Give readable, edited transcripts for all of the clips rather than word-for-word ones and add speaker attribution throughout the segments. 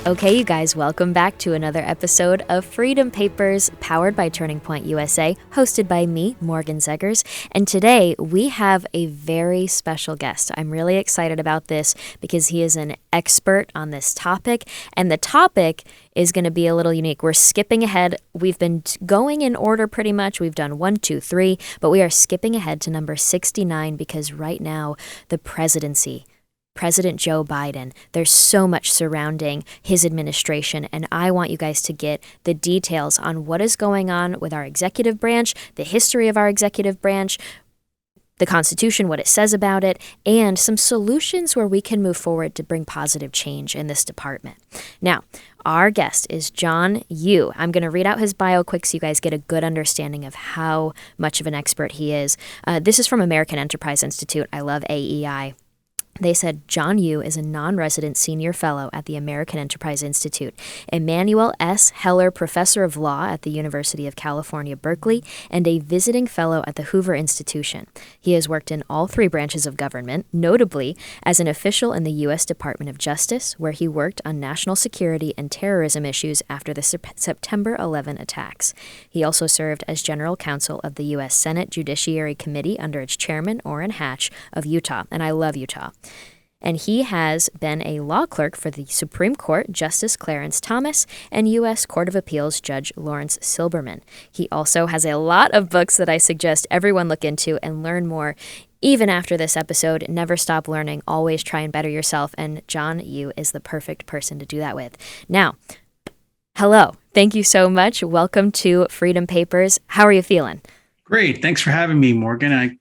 Speaker 1: Okay, you guys, welcome back to another episode of Freedom Papers, powered by Turning Point USA, hosted by me, Morgan Zeggers. And today we have a very special guest. I'm really excited about this because he is an expert on this topic, and the topic is going to be a little unique. We're skipping ahead. We've been going in order pretty much. We've done 1, 2, 3, but we are skipping ahead to number 69 because right now the presidency, President Joe Biden, there's so much surrounding his administration, and I want you guys to get the details on what is going on with our executive branch, the history of our executive branch, the Constitution, what it says about it, and some solutions where we can move forward to bring positive change in this department. Now, our guest is John Yoo. I'm going to read out his bio quick so you guys get a good understanding of how much of an expert he is. This is from American Enterprise Institute. I love AEI. They said John Yoo is a non-resident senior fellow at the American Enterprise Institute, Emmanuel S. Heller Professor of Law at the University of California, Berkeley, and a visiting fellow at the Hoover Institution. He has worked in all 3 branches of government, notably as an official in the U.S. Department of Justice, where he worked on national security and terrorism issues after the September 11 attacks. He also served as general counsel of the U.S. Senate Judiciary Committee under its chairman, Orrin Hatch, of Utah, and I love Utah. And he has been a law clerk for the Supreme Court, Justice Clarence Thomas, and U.S. Court of Appeals Judge Lawrence Silberman. He also has a lot of books that I suggest everyone look into and learn more. Even after this episode, never stop learning, always try and better yourself, and John Yoo is the perfect person to do that with. Now, hello. Thank you so much. Welcome to Freedom Papers. How are you feeling?
Speaker 2: Great. Thanks for having me, Morgan. I'm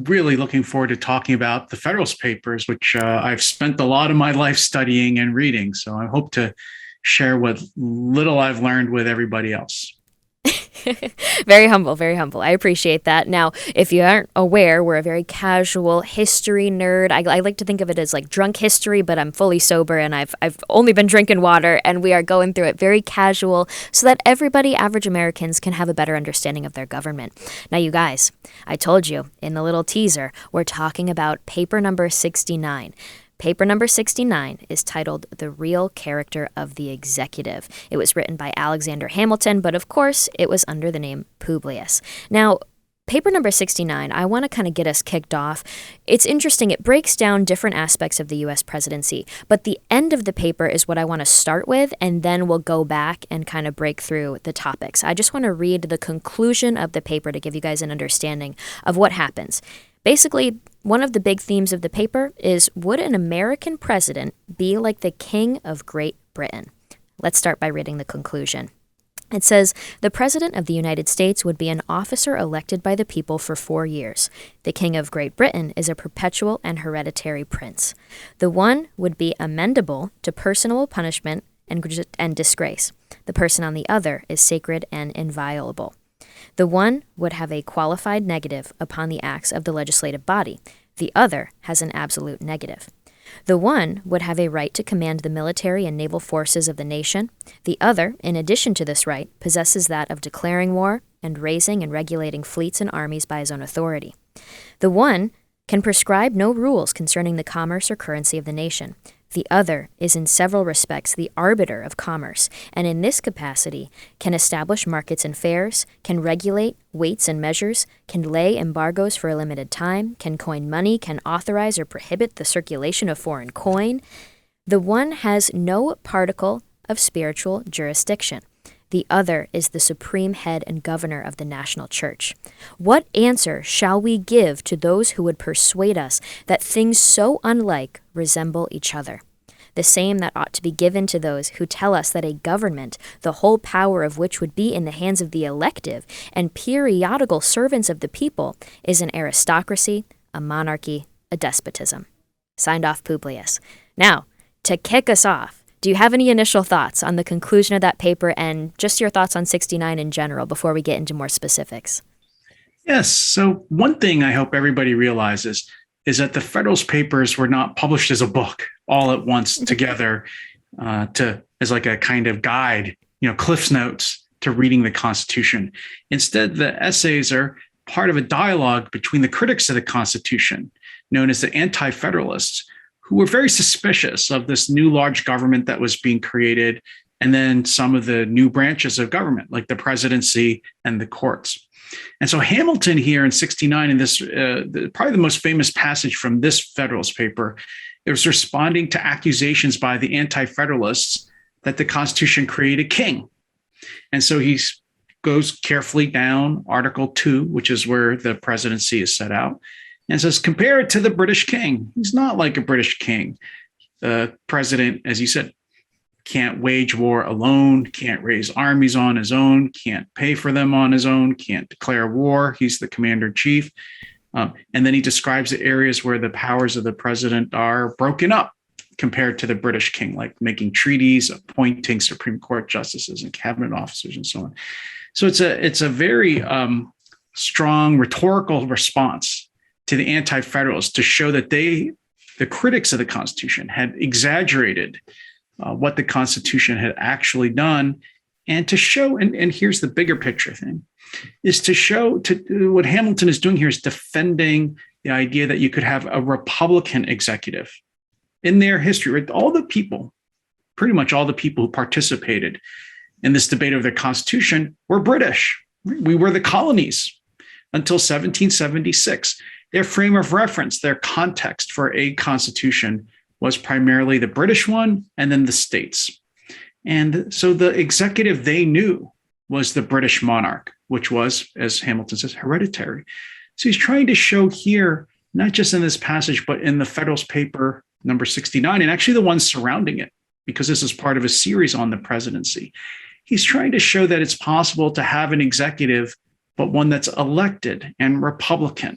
Speaker 2: really looking forward to talking about the Federalist Papers, which I've spent a lot of my life studying and reading. So I hope to share what little I've learned with everybody else.
Speaker 1: Very humble, very humble. I appreciate that. Now, if you aren't aware, we're a very casual history nerd. I like to think of it as like drunk history, but I'm fully sober and I've only been drinking water, and we are going through it very casual so that everybody, average Americans, can have a better understanding of their government. Now, you guys, I told you in the little teaser, we're talking about paper number 69. Paper number 69 is titled The Real Character of the Executive. It was written by Alexander Hamilton, but of course, it was under the name Publius. Now, paper number 69, I want to kind of get us kicked off. It's interesting. It breaks down different aspects of the U.S. presidency, but the end of the paper is what I want to start with, and then we'll go back and kind of break through the topics. I just want to read the conclusion of the paper to give you guys an understanding of what happens. Basically, one of the big themes of the paper is, would an American president be like the King of Great Britain? Let's start by reading the conclusion. It says, the President of the United States would be an officer elected by the people for 4 years. The King of Great Britain is a perpetual and hereditary prince. The one would be amendable to personal punishment and disgrace. The person on the other is sacred and inviolable. The one would have a qualified negative upon the acts of the legislative body. The other has an absolute negative. The one would have a right to command the military and naval forces of the nation. The other, in addition to this right, possesses that of declaring war and raising and regulating fleets and armies by his own authority. The one can prescribe no rules concerning the commerce or currency of the nation. The other is in several respects the arbiter of commerce, and in this capacity can establish markets and fairs, can regulate weights and measures, can lay embargoes for a limited time, can coin money, can authorize or prohibit the circulation of foreign coin. The one has no particle of spiritual jurisdiction. The other is the supreme head and governor of the national church. What answer shall we give to those who would persuade us that things so unlike resemble each other? The same that ought to be given to those who tell us that a government, the whole power of which would be in the hands of the elective and periodical servants of the people, is an aristocracy, a monarchy, a despotism. Signed off, Publius. Now, to kick us off, do you have any initial thoughts on the conclusion of that paper and just your thoughts on 69 in general before we get into more specifics?
Speaker 2: Yes. So one thing I hope everybody realizes is that the Federalist Papers were not published as a book all at once together as like a kind of guide, Cliff's Notes to reading the Constitution. Instead, the essays are part of a dialogue between the critics of the Constitution, known as the Anti-Federalists, who were very suspicious of this new large government that was being created, and then some of the new branches of government, like the presidency and the courts. And so Hamilton here in 69, in this probably the most famous passage from this Federalist paper, it was responding to accusations by the Anti-Federalists that the Constitution created a king. And so he goes carefully down Article 2, which is where the presidency is set out, and says, compare it to the British king. He's not like a British king. The president, as you said, can't wage war alone, can't raise armies on his own, can't pay for them on his own, can't declare war. He's the commander in chief. And then he describes the areas where the powers of the president are broken up compared to the British king, like making treaties, appointing Supreme Court justices and cabinet officers and so on. So it's a very strong rhetorical response to the Anti-Federalists to show that the critics of the Constitution had exaggerated what the Constitution had actually done, and to show, and here's the bigger picture thing, is to show what Hamilton is doing here is defending the idea that you could have a Republican executive. In their history, right, all the people, pretty much all the people who participated in this debate of the Constitution were British. We were the colonies until 1776. Their frame of reference, their context for a constitution was primarily the British one and then the states. And so the executive they knew was the British monarch, which was, as Hamilton says, hereditary. So he's trying to show here, not just in this passage, but in the Federalist paper number 69, and actually the ones surrounding it, because this is part of a series on the presidency. He's trying to show that it's possible to have an executive, but one that's elected and Republican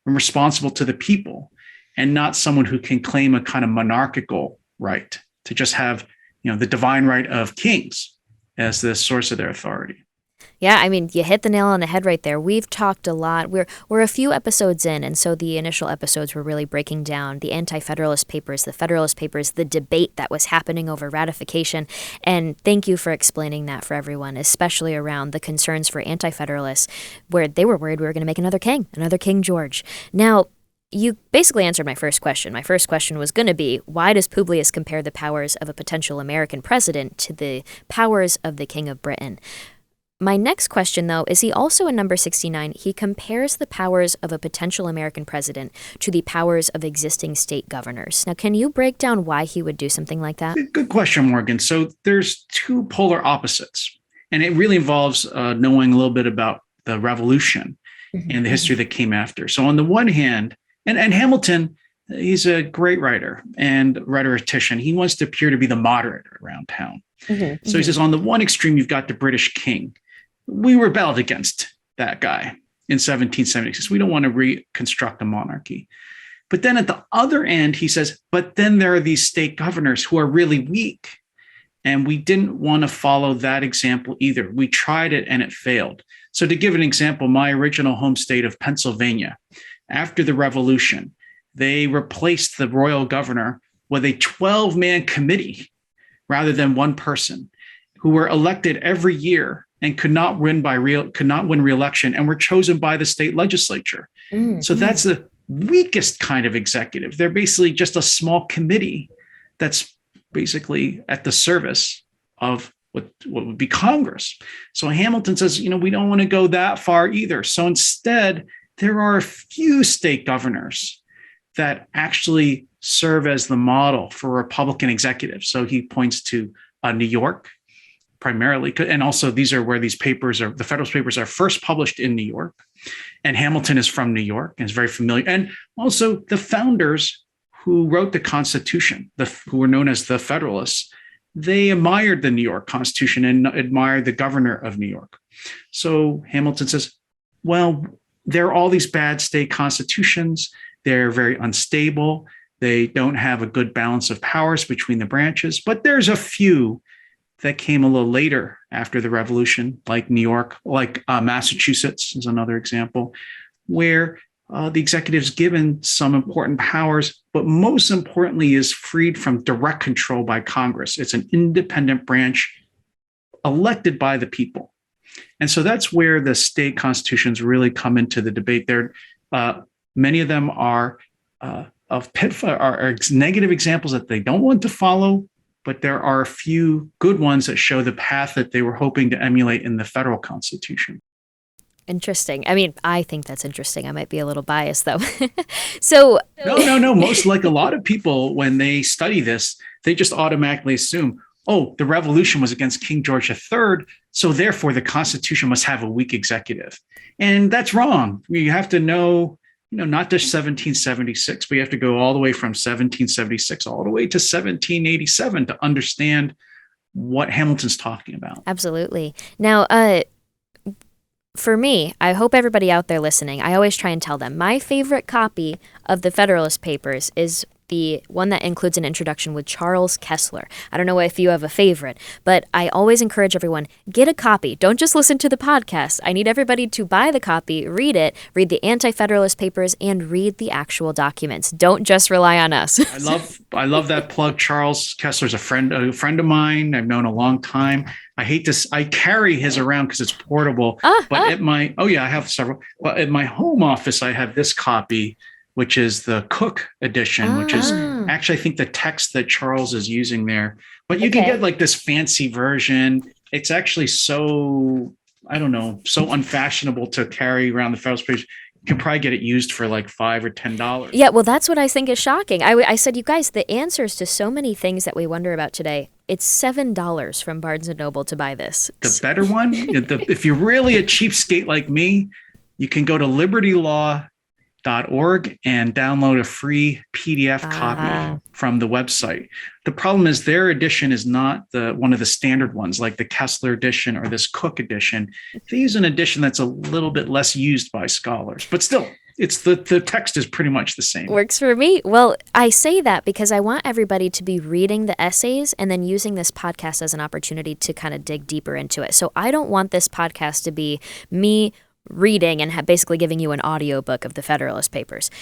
Speaker 2: and responsible to the people, and not someone who can claim a kind of monarchical right to just have, the divine right of kings as the source of their authority.
Speaker 1: Yeah, I mean, you hit the nail on the head right there. We've talked a lot. We're a few episodes in, and so the initial episodes were really breaking down the Anti-Federalist Papers, the Federalist Papers, the debate that was happening over ratification. And thank you for explaining that for everyone, especially around the concerns for Anti-Federalists, where they were worried we were going to make another King George. Now, you basically answered my first question. My first question was going to be, why does Publius compare the powers of a potential American president to the powers of the King of Britain? My next question, though, is he also in number 69, he compares the powers of a potential American president to the powers of existing state governors. Now, can you break down why he would do something like that?
Speaker 2: Good question, Morgan. So there's two polar opposites, and it really involves knowing a little bit about the Revolution and the history that came after. So on the one hand, and Hamilton, he's a great writer and rhetorician. He wants to appear to be the moderator around town. So he says, on the one extreme, you've got the British king. We rebelled against that guy in 1776. We don't want to reconstruct a monarchy. But then at the other end, he says, but then there are these state governors who are really weak. And we didn't want to follow that example either. We tried it and it failed. So to give an example, my original home state of Pennsylvania, after the Revolution, they replaced the royal governor with a 12-man committee rather than one person, who were elected every year and could not win re-election, and were chosen by the state legislature. So that's the weakest kind of executive. They're basically just a small committee that's basically at the service of what would be Congress. So Hamilton says, we don't want to go that far either. So instead, there are a few state governors that actually serve as the model for Republican executives. So he points to New York primarily, and also these are where these papers are, the Federalist Papers are first published in New York. And Hamilton is from New York and is very familiar. And also the founders who wrote the Constitution, who were known as the Federalists, they admired the New York Constitution and admired the governor of New York. So Hamilton says, well, there are all these bad state constitutions. They're very unstable. They don't have a good balance of powers between the branches. But there's a few that came a little later after the Revolution, like New York, like Massachusetts is another example, where the executive is given some important powers, but most importantly is freed from direct control by Congress. It's an independent branch elected by the people. And so that's where the state constitutions really come into the debate. Many of them are negative examples that they don't want to follow, but there are a few good ones that show the path that they were hoping to emulate in the federal constitution.
Speaker 1: Interesting. I mean, I think that's interesting. I might be a little biased, though. So
Speaker 2: No. Most, like a lot of people, when they study this, they just automatically assume, oh, the revolution was against King George III, so therefore the Constitution must have a weak executive. And that's wrong. You have to know, not just 1776, but you have to go all the way from 1776 all the way to 1787 to understand what Hamilton's talking about.
Speaker 1: Absolutely. Now, for me, I hope everybody out there listening, I always try and tell them my favorite copy of the Federalist Papers is the one that includes an introduction with Charles Kessler. I don't know if you have a favorite, but I always encourage everyone, get a copy. Don't just listen to the podcast. I need everybody to buy the copy, read it, read the Anti-Federalist Papers, and read the actual documents. Don't just rely on us.
Speaker 2: I love that plug. Charles Kessler's a friend of mine. I've known a long time. I carry his around because it's portable. I have several. Well, at my home office, I have this copy, which is the Cook edition, which is actually, I think, the text that Charles is using there. But you can get like this fancy version. It's actually so unfashionable to carry around the Federalist Papers. You can probably get it used for like $5 or $10.
Speaker 1: Yeah, well, that's what I think is shocking. I said, you guys, the answers to so many things that we wonder about today, it's $7 from Barnes & Noble to buy this.
Speaker 2: The better one, if you're really a cheapskate like me, you can go to libertylaw.org and download a free PDF copy from the website. The problem is their edition is not one of the standard ones, like the Kessler edition or this Cook edition. They use an edition that's a little bit less used by scholars, but still, it's the text is pretty much the same.
Speaker 1: Works for me. Well, I say that because I want everybody to be reading the essays and then using this podcast as an opportunity to kind of dig deeper into it. So I don't want this podcast to be me reading and basically giving you an audiobook of the Federalist Papers.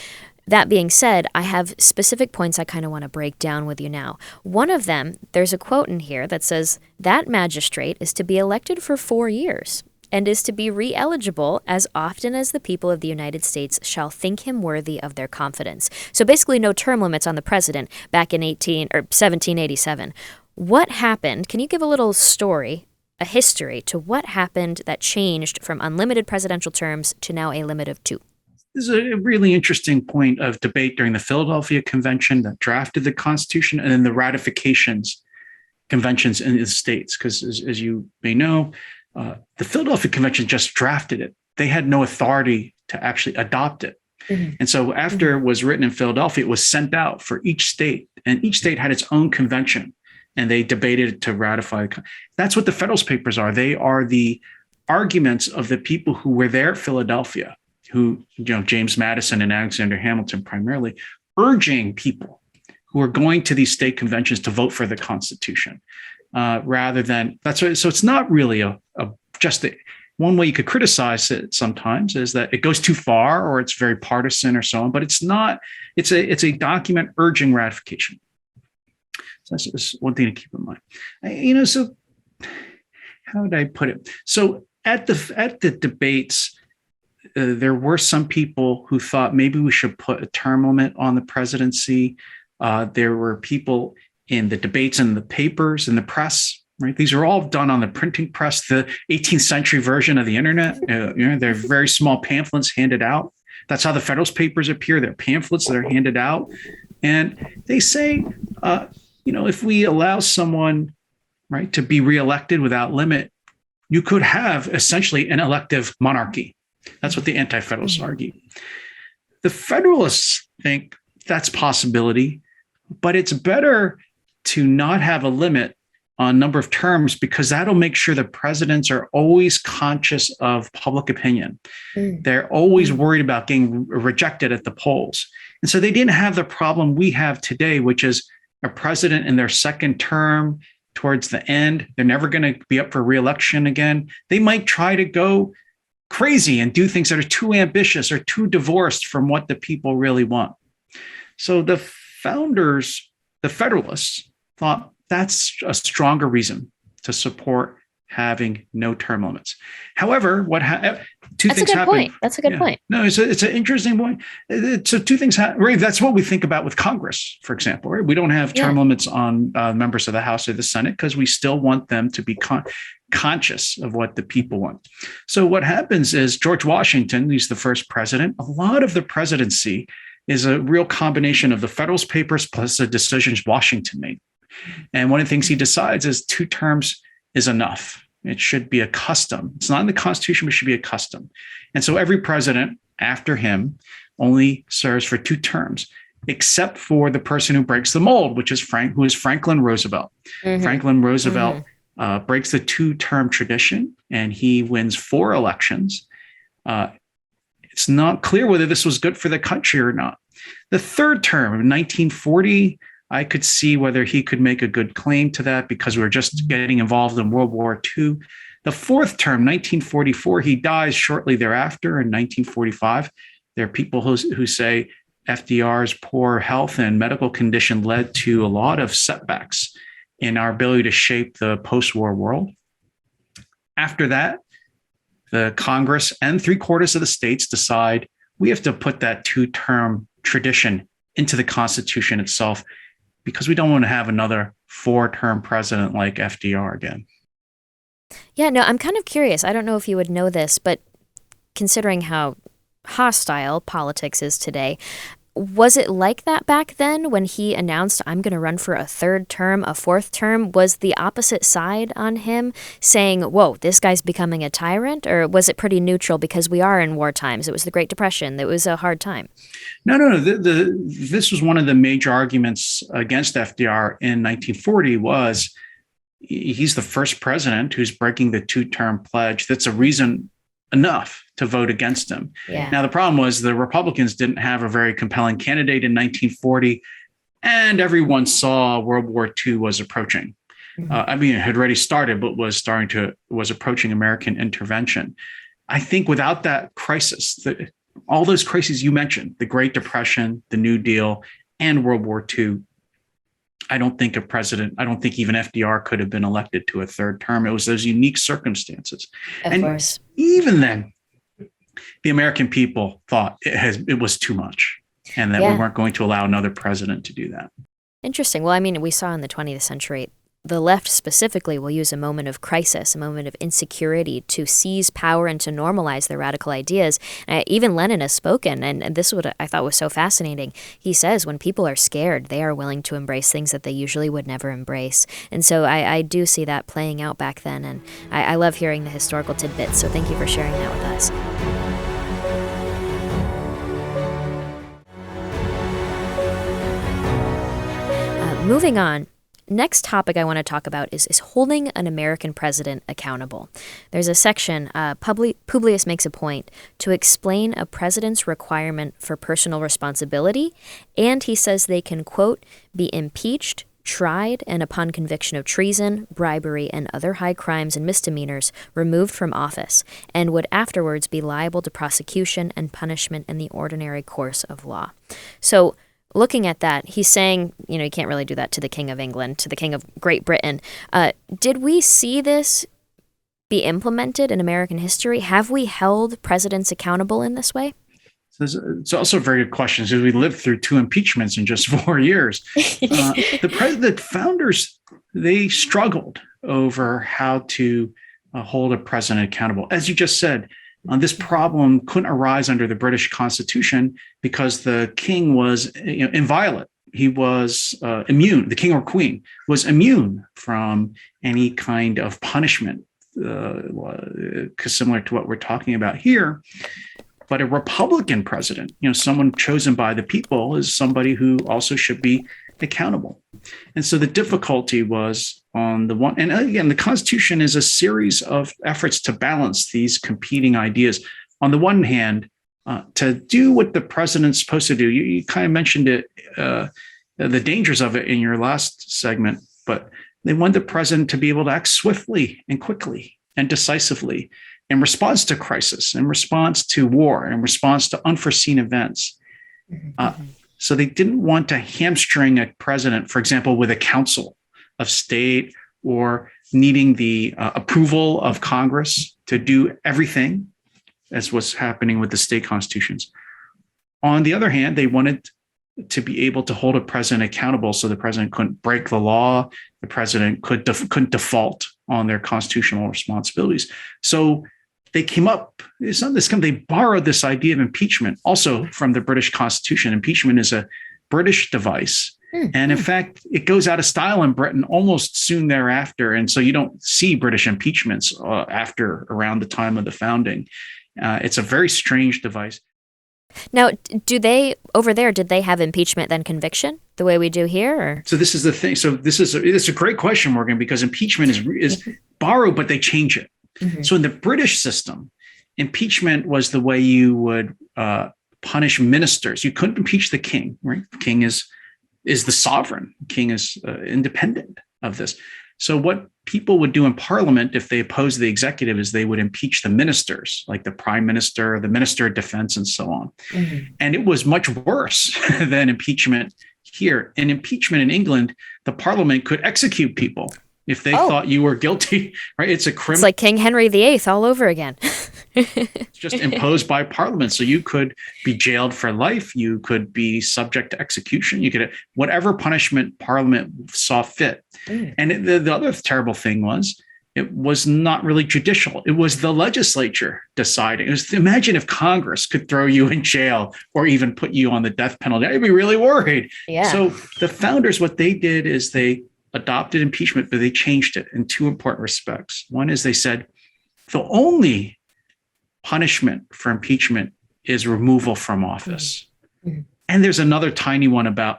Speaker 1: That being said, I have specific points I kind of want to break down with you now. One of them, there's a quote in here that says, that magistrate is to be elected for 4 years and is to be re-eligible as often as the people of the United States shall think him worthy of their confidence. So basically no term limits on the president back in 1787. What happened? Can you give a little story, a history to what happened that changed from unlimited presidential terms to now a limit of 2?
Speaker 2: This is a really interesting point of debate during the Philadelphia Convention that drafted the Constitution and then the ratifications conventions in the states. Because as you may know, the Philadelphia Convention just drafted it. They had no authority to actually adopt it. Mm-hmm. And so after it was written in Philadelphia, it was sent out for each state, and each state had its own convention, and they debated to ratify. That's what the Federalist Papers are. They are the arguments of the people who were there at Philadelphia, who, James Madison and Alexander Hamilton primarily, urging people who are going to these state conventions to vote for the Constitution. Rather than so it's not really one way you could criticize it sometimes is that it goes too far or it's very partisan or so on, but it's not. It's a document urging ratification. So that's just one thing to keep in mind. So how would I put it? So at the debates, there were some people who thought maybe we should put a term limit on the presidency. There were people in the debates and the papers and the press, right? These are all done on the printing press, the 18th century version of the internet. They're very small pamphlets handed out. That's how the Federalist Papers appear. They're pamphlets that are handed out. And they say, if we allow someone, right, to be reelected without limit, you could have essentially an elective monarchy. That's what the Anti-Federalists argue. The Federalists think that's a possibility, but it's better to not have a limit on number of terms because that'll make sure the presidents are always conscious of public opinion. They're always worried about getting rejected at the polls. And so they didn't have the problem we have today, which is a president in their second term towards the end. They're never going to be up for re-election again. They might try to go crazy and do things that are too ambitious or too divorced from what the people really want. So the founders, the Federalists, thought that's a stronger reason to support having no term limits. However, two
Speaker 1: That's a
Speaker 2: things
Speaker 1: good
Speaker 2: happen.
Speaker 1: point. That's a good point.
Speaker 2: No, it's an interesting point. So two things happen. Right? That's what we think about with Congress, for example. Right? We don't have term limits on members of the House or the Senate because we still want them to be conscious of what the people want. So what happens is George Washington, he's the first president. A lot of the presidency is a real combination of the Federalist Papers plus the decisions Washington made. And one of the things he decides is 2 terms is enough. It should be a custom. It's not in the Constitution, but it should be a custom. And so every president after him only serves for 2 terms, except for the person who breaks the mold, which is Franklin Roosevelt. Mm-hmm. Franklin Roosevelt breaks the 2-term tradition, and he wins 4 elections. It's not clear whether this was good for the country or not. The 3rd term in 1940, I could see whether he could make a good claim to that because we were just getting involved in World War II. The 4th term, 1944, he dies shortly thereafter in 1945. There are people who say FDR's poor health and medical condition led to a lot of setbacks in our ability to shape the post-war world. After that, the Congress and 3/4 of the states decide we have to put that 2-term tradition into the Constitution itself because we don't want to have another 4-term president like FDR again.
Speaker 1: Yeah, no, I'm kind of curious. I don't know if you would know this, but considering how hostile politics is today, was it like that back then when he announced, I'm going to run for a 3rd term, a 4th term? Was the opposite side on him saying, whoa, this guy's becoming a tyrant? Or was it pretty neutral because we are in war times? It was the Great Depression. It was a hard time.
Speaker 2: No. This was one of the major arguments against FDR in 1940 was he's the first president who's breaking the 2-term pledge. That's a reason enough to vote against him. Yeah. Now, the problem was the Republicans didn't have a very compelling candidate in 1940, and everyone saw World War II was approaching. Mm-hmm. It had already started, but was approaching American intervention. I think without that crisis, all those crises you mentioned, the Great Depression, the New Deal, and World War II, I don't think even FDR could have been elected to a 3rd term. It was those unique circumstances. Of course. Even then, the American people thought it was too much and that we weren't going to allow another president to do that.
Speaker 1: Interesting. Well, we saw in the 20th century, the left specifically will use a moment of crisis, a moment of insecurity to seize power and to normalize their radical ideas. Even Lenin has spoken, and this is what I thought was so fascinating. He says when people are scared, they are willing to embrace things that they usually would never embrace. And so I do see that playing out back then, and I love hearing the historical tidbits, so thank you for sharing that with us. Moving on. Next topic I want to talk about is holding an American president accountable. There's a section, Publius makes a point to explain a president's requirement for personal responsibility, and he says they can, quote, be impeached, tried, and upon conviction of treason, bribery, and other high crimes and misdemeanors, removed from office, and would afterwards be liable to prosecution and punishment in the ordinary course of law. So, looking at that, he's saying, you can't really do that to the King of England, to the King of Great Britain. Did we see this be implemented in American history? Have we held presidents accountable in this way?
Speaker 2: It's also a very good question because we lived through 2 impeachments in just 4 years. The founders, they struggled over how to hold a president accountable. As you just said, this problem couldn't arise under the British Constitution because the king was inviolate. He was immune. The king or queen was immune from any kind of punishment, similar to what we're talking about here. But a Republican president, someone chosen by the people, is somebody who also should be accountable. And so the difficulty was on the one, and again, the Constitution is a series of efforts to balance these competing ideas. On the one hand, to do what the president's supposed to do, you kind of mentioned it, the dangers of it in your last segment, but they want the president to be able to act swiftly and quickly and decisively in response to crisis, in response to war, in response to unforeseen events. So they didn't want to hamstring a president, for example, with a council of state or needing the approval of Congress to do everything, as was happening with the state constitutions. On the other hand, they wanted to be able to hold a president accountable so the president couldn't break the law, the president couldn't default on their constitutional responsibilities. So they came up, they borrowed this idea of impeachment also from the British Constitution. Impeachment is a British device. And in fact, it goes out of style in Britain almost soon thereafter. And so you don't see British impeachments after around the time of the founding. It's a very strange device.
Speaker 1: Now, over there, did they have impeachment then conviction the way we do here? Or?
Speaker 2: So this is the thing. So it's a great question, Morgan, because impeachment is borrowed, but they change it. Mm-hmm. So in the British system, impeachment was the way you would punish ministers. You couldn't impeach the king, right? The king is the sovereign. The king is independent of this. So what people would do in Parliament if they opposed the executive is they would impeach the ministers, like the prime minister, the minister of defense, and so on. Mm-hmm. And it was much worse than impeachment here. In impeachment in England, the Parliament could execute people if they thought you were guilty, right? It's a criminal.
Speaker 1: It's like King Henry VIII all over again.
Speaker 2: It's just imposed by Parliament. So you could be jailed for life. You could be subject to execution. You could, whatever punishment Parliament saw fit. And the other terrible thing was, it was not really judicial. It was the legislature deciding. Imagine if Congress could throw you in jail or even put you on the death penalty. I'd be really worried.
Speaker 1: Yeah.
Speaker 2: So the founders, what they did is they adopted impeachment, but they changed it in two important respects. One is they said the only punishment for impeachment is removal from office. Mm-hmm. And there's another tiny one about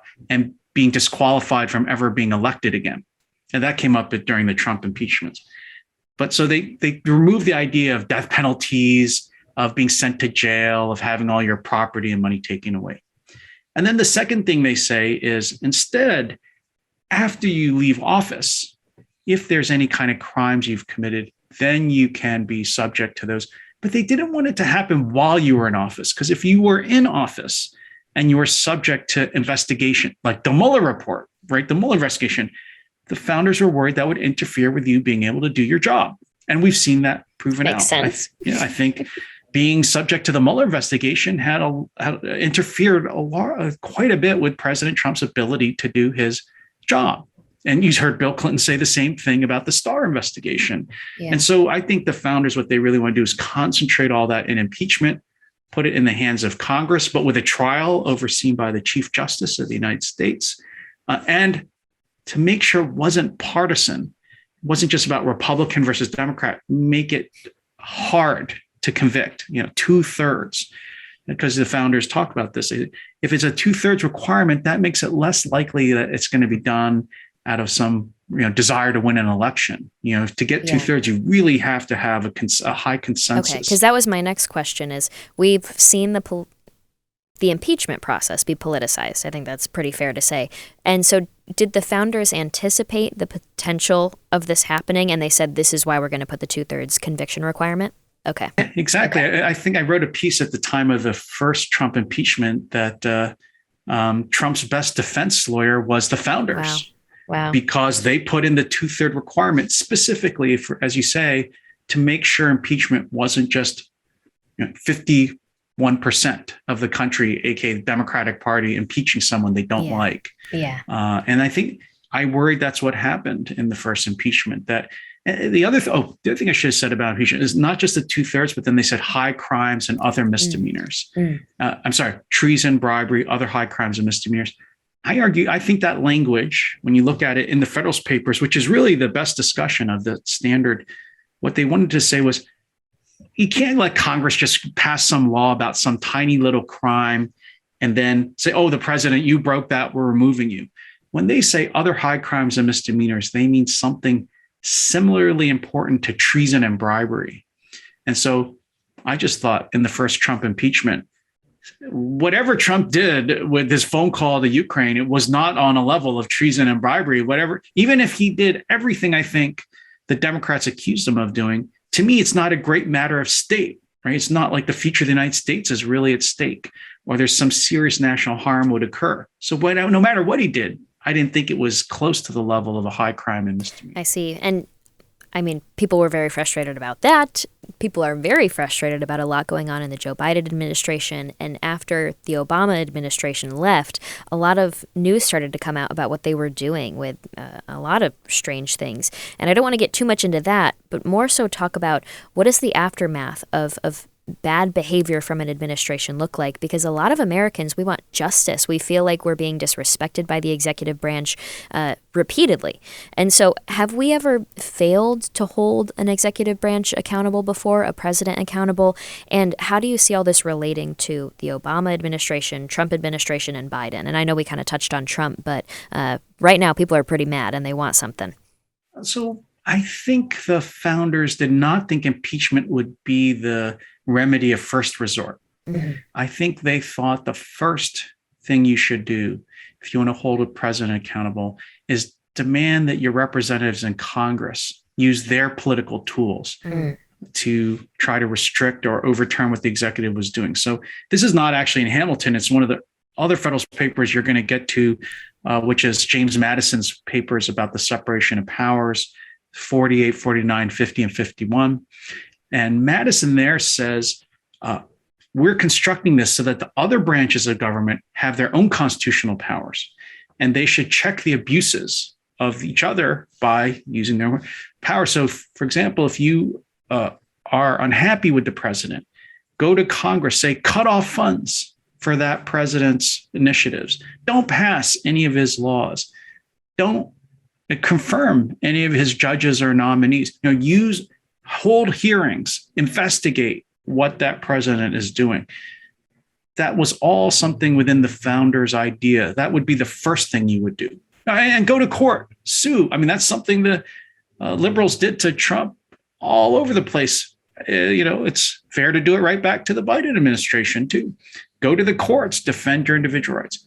Speaker 2: being disqualified from ever being elected again. And that came up during the Trump impeachments. But so they removed the idea of death penalties, of being sent to jail, of having all your property and money taken away. And then the second thing they say is instead, after you leave office, if there's any kind of crimes you've committed, then you can be subject to those. But they didn't want it to happen while you were in office, because if you were in office and you were subject to investigation, like the Mueller report, right? The Mueller investigation, the founders were worried that would interfere with you being able to do your job. And we've seen that proven out.
Speaker 1: Makes sense.
Speaker 2: I think being subject to the Mueller investigation had interfered quite a bit with President Trump's ability to do his job. And you heard Bill Clinton say the same thing about the Starr investigation. Yeah. And so I think the founders, what they really want to do is concentrate all that in impeachment, put it in the hands of Congress, but with a trial overseen by the Chief Justice of the United States. And to make sure it wasn't partisan, it wasn't just about Republican versus Democrat, make it hard to convict, 2/3. Because the founders talk about this. If it's a 2/3 requirement, that makes it less likely that it's going to be done out of some desire to win an election. To get 2/3, you really have to have a high consensus.
Speaker 1: Okay, because that was my next question is we've seen the impeachment process be politicized. I think that's pretty fair to say. And so did the founders anticipate the potential of this happening? And they said, this is why we're going to put the 2/3 conviction requirement? Okay.
Speaker 2: Exactly. Okay. I think I wrote a piece at the time of the first Trump impeachment that Trump's best defense lawyer was the founders.
Speaker 1: Wow.
Speaker 2: Because they put in the 2/3 requirement specifically for, as you say, to make sure impeachment wasn't just 51% of the country, aka the Democratic Party, impeaching someone they don't like.
Speaker 1: Yeah.
Speaker 2: And I worried that's what happened in the first impeachment. That the other thing I should have said about impeachment is not just the 2/3, but then they said high crimes and other misdemeanors. Treason, bribery, other high crimes and misdemeanors. I think that language, when you look at it in the Federalist Papers, which is really the best discussion of the standard, what they wanted to say was, you can't let Congress just pass some law about some tiny little crime and then say, oh, the president, you broke that, we're removing you. When they say other high crimes and misdemeanors, they mean something similarly important to treason and bribery. And so I just thought in the first Trump impeachment, whatever Trump did with his phone call to Ukraine, it was not on a level of treason and bribery, even if he did everything I think the Democrats accused him of doing. To me, it's not a great matter of state, right? It's not like the future of the United States is really at stake or there's some serious national harm would occur. So no matter what he did, I didn't think it was close to the level of a high crime and misdemeanor.
Speaker 1: I see. And I mean, people were very frustrated about that. People are very frustrated about a lot going on in the Joe Biden administration. And after the Obama administration left, a lot of news started to come out about what they were doing with a lot of strange things. And I don't want to get too much into that, but more so talk about what is the aftermath of bad behavior from an administration look like? Because a lot of Americans, we want justice. We feel like we're being disrespected by the executive branch repeatedly. And so have we ever failed to hold an executive branch accountable before, a president accountable? And how do you see all this relating to the Obama administration, Trump administration, and Biden? And I know we kind of touched on Trump, but right now people are pretty mad and they want something.
Speaker 2: So I think the founders did not think impeachment would be the remedy of first resort. Mm-hmm. I think they thought the first thing you should do if you want to hold a president accountable is demand that your representatives in Congress use their political tools to try to restrict or overturn what the executive was doing. So this is not actually in Hamilton. It's one of the other Federalist Papers you're going to get to, which is James Madison's papers about the separation of powers, 48, 49, 50, and 51. And Madison there says, we're constructing this so that the other branches of government have their own constitutional powers, and they should check the abuses of each other by using their power. So, for example, if you are unhappy with the president, go to Congress, say, cut off funds for that president's initiatives. Don't pass any of his laws. Don't confirm any of his judges or nominees. Hold hearings, investigate what that president is doing. That was all something within the founders' idea. That would be the first thing you would do. And go to court, sue. I mean, that's something the liberals did to Trump all over the place. It's fair to do it right back to the Biden administration, too. Go to the courts, defend your individual rights.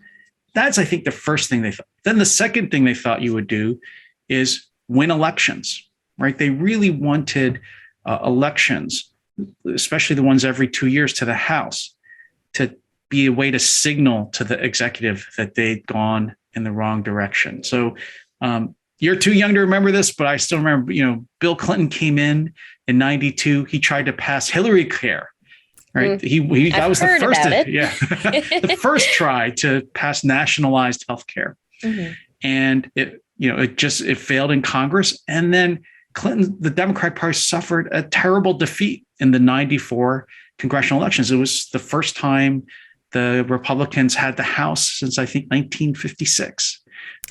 Speaker 2: That's, I think, the first thing they thought. Then the second thing they thought you would do is win elections. Right? They really wanted elections, especially the ones every 2 years, to the House, to be a way to signal to the executive that they'd gone in the wrong direction. So you're too young to remember this, but I still remember, Bill Clinton came in 92. He tried to pass Hillary Care. Right? He that was the first, the first try to pass nationalized health care. Mm-hmm. And it failed in Congress. And then Clinton, the Democratic Party, suffered a terrible defeat in the 94 congressional elections. It was the first time the Republicans had the House since, I think, 1956.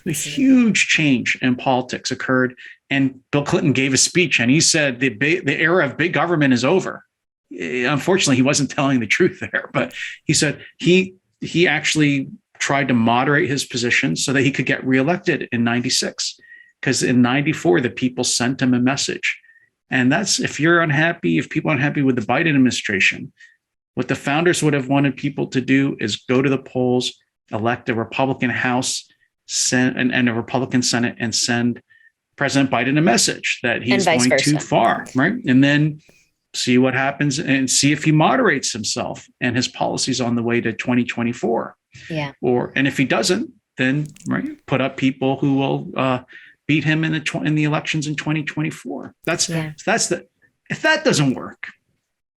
Speaker 2: A huge change in politics occurred. And Bill Clinton gave a speech and he said the era of big government is over. Unfortunately, he wasn't telling the truth there, but he said he actually tried to moderate his position so that he could get reelected in 96. Because in 94, the people sent him a message. And that's, if people are unhappy with the Biden administration, what the founders would have wanted people to do is go to the polls, elect a Republican House and a Republican Senate, and send President Biden a message that he's going too far, right? And then see what happens and see if he moderates himself and his policies on the way to 2024.
Speaker 1: Yeah.
Speaker 2: And if he doesn't, then put up people who will beat him in the elections in 2024. If that doesn't work,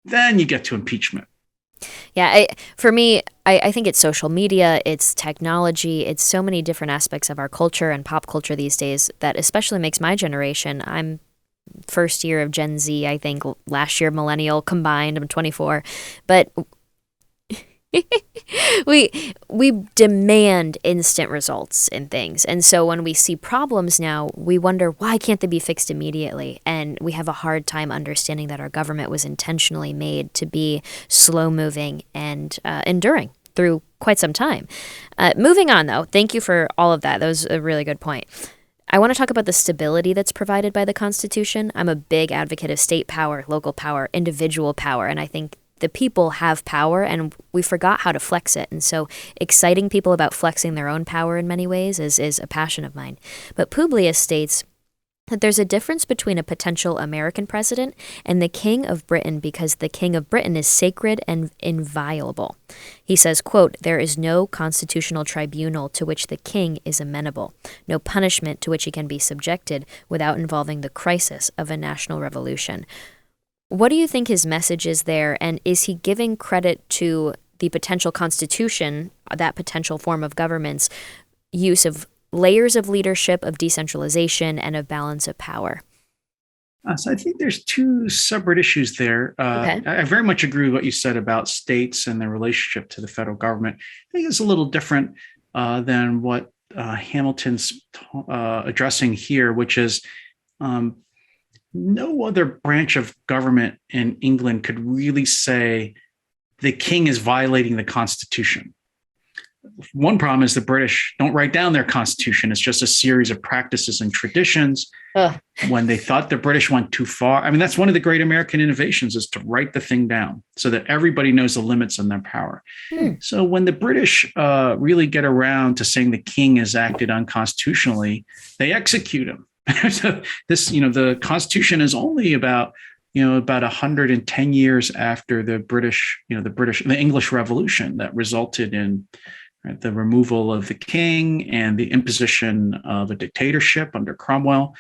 Speaker 2: then you get to impeachment.
Speaker 1: Yeah, for me, I think it's social media, it's technology, it's so many different aspects of our culture and pop culture these days that especially makes my generation. I'm first year of Gen Z, I think last year millennial combined. I'm 24, but we demand instant results in things. And so when we see problems now, we wonder, why can't they be fixed immediately? And we have a hard time understanding that our government was intentionally made to be slow moving and enduring through quite some time. Moving on, though, thank you for all of that. That was a really good point. I want to talk about the stability that's provided by the Constitution. I'm a big advocate of state power, local power, individual power, and I think the people have power and we forgot how to flex it. And so exciting people about flexing their own power in many ways is a passion of mine. But Publius states, that there's a difference between a potential American president and the King of Britain because the King of Britain is sacred and inviolable. He says, quote, "There is no constitutional tribunal to which the king is amenable, no punishment to which he can be subjected without involving the crisis of a national revolution." What do you think his message is there, and is he giving credit to the potential constitution, that potential form of government's use of layers of leadership, of decentralization, and of balance of power?
Speaker 2: So I think there's two separate issues there.
Speaker 1: Okay.
Speaker 2: I very much agree with what you said about states and their relationship to the federal government. I think it's a little different than what Hamilton's addressing here, which is no other branch of government in England could really say the king is violating the Constitution. One problem is the British don't write down their constitution. It's just a series of practices and traditions. When they thought the British went too far, I mean, that's one of the great American innovations, is to write the thing down so that everybody knows the limits on their power. So when the British really get around to saying the king has acted unconstitutionally, they execute him. So this, the Constitution is only about 110 years after the English Revolution that resulted in the removal of the king and the imposition of a dictatorship under Cromwell.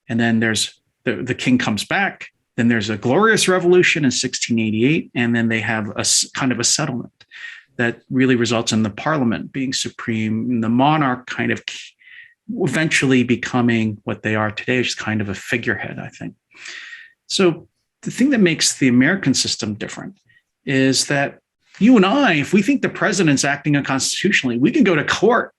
Speaker 2: And then there's the king comes back. Then there's a glorious revolution in 1688. And then they have a kind of a settlement that really results in the parliament being supreme, and the monarch kind of eventually becoming what they are today, which is kind of a figurehead, I think. So the thing that makes the American system different is that you and I, if we think the president's acting unconstitutionally, we can go to court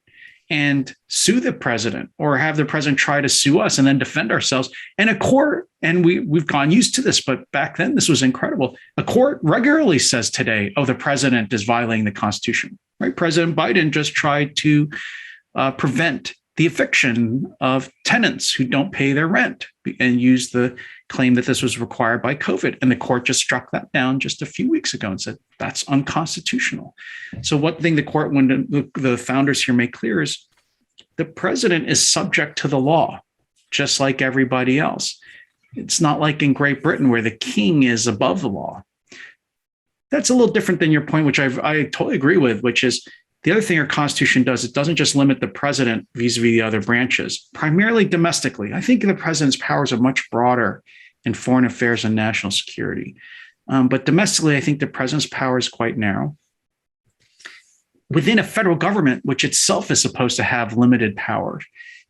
Speaker 2: and sue the president, or have the president try to sue us and then defend ourselves. And a court, and we've gone used to this, but back then this was incredible. A court regularly says today, oh, the president is violating the Constitution, right? President Biden just tried to prevent the eviction of tenants who don't pay their rent, and used the claim that this was required by COVID. And the court just struck that down just a few weeks ago and said, that's unconstitutional. So one thing the court, when the founders here make clear, is the president is subject to the law, just like everybody else. It's not like in Great Britain where the king is above the law. That's a little different than your point, which I totally agree with, which is the other thing our Constitution does, it doesn't just limit the president vis-a-vis the other branches, primarily domestically. I think the president's powers are much broader in foreign affairs and national security. But domestically, I think the president's power is quite narrow. Within a federal government, which itself is supposed to have limited powers.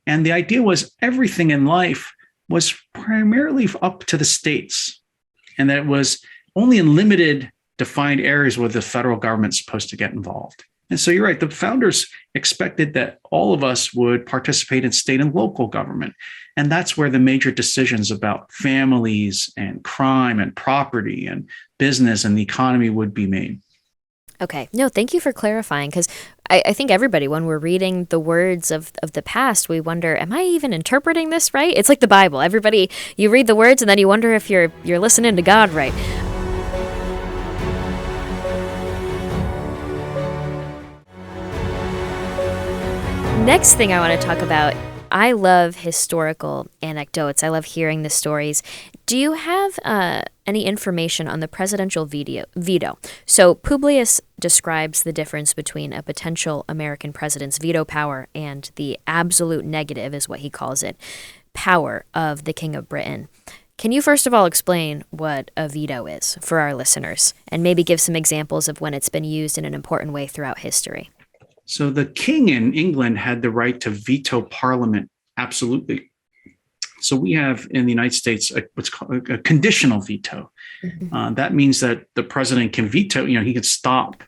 Speaker 2: And the idea was everything in life was primarily up to the states, and that it was only in limited defined areas where the federal government's supposed to get involved. And so you're right, the founders expected that all of us would participate in state and local government. And that's where the major decisions about families and crime and property and business and the economy would be made.
Speaker 1: Okay. No, thank you for clarifying, because I think everybody, when we're reading the words of the past, we wonder, am I even interpreting this right? It's like the Bible. Everybody, you read the words and then you wonder if you're listening to God right. Next thing I want to talk about, I love historical anecdotes. I love hearing the stories. Do you have any information on the presidential veto? So Publius describes the difference between a potential American president's veto power and the absolute negative, is what he calls it, power of the King of Britain. Can you first of all explain what a veto is for our listeners, and maybe give some examples of when it's been used in an important way throughout history?
Speaker 2: So the king in England had the right to veto parliament, absolutely. So we have in the United States what's called a conditional veto. Mm-hmm. That means that the president can veto, he can stop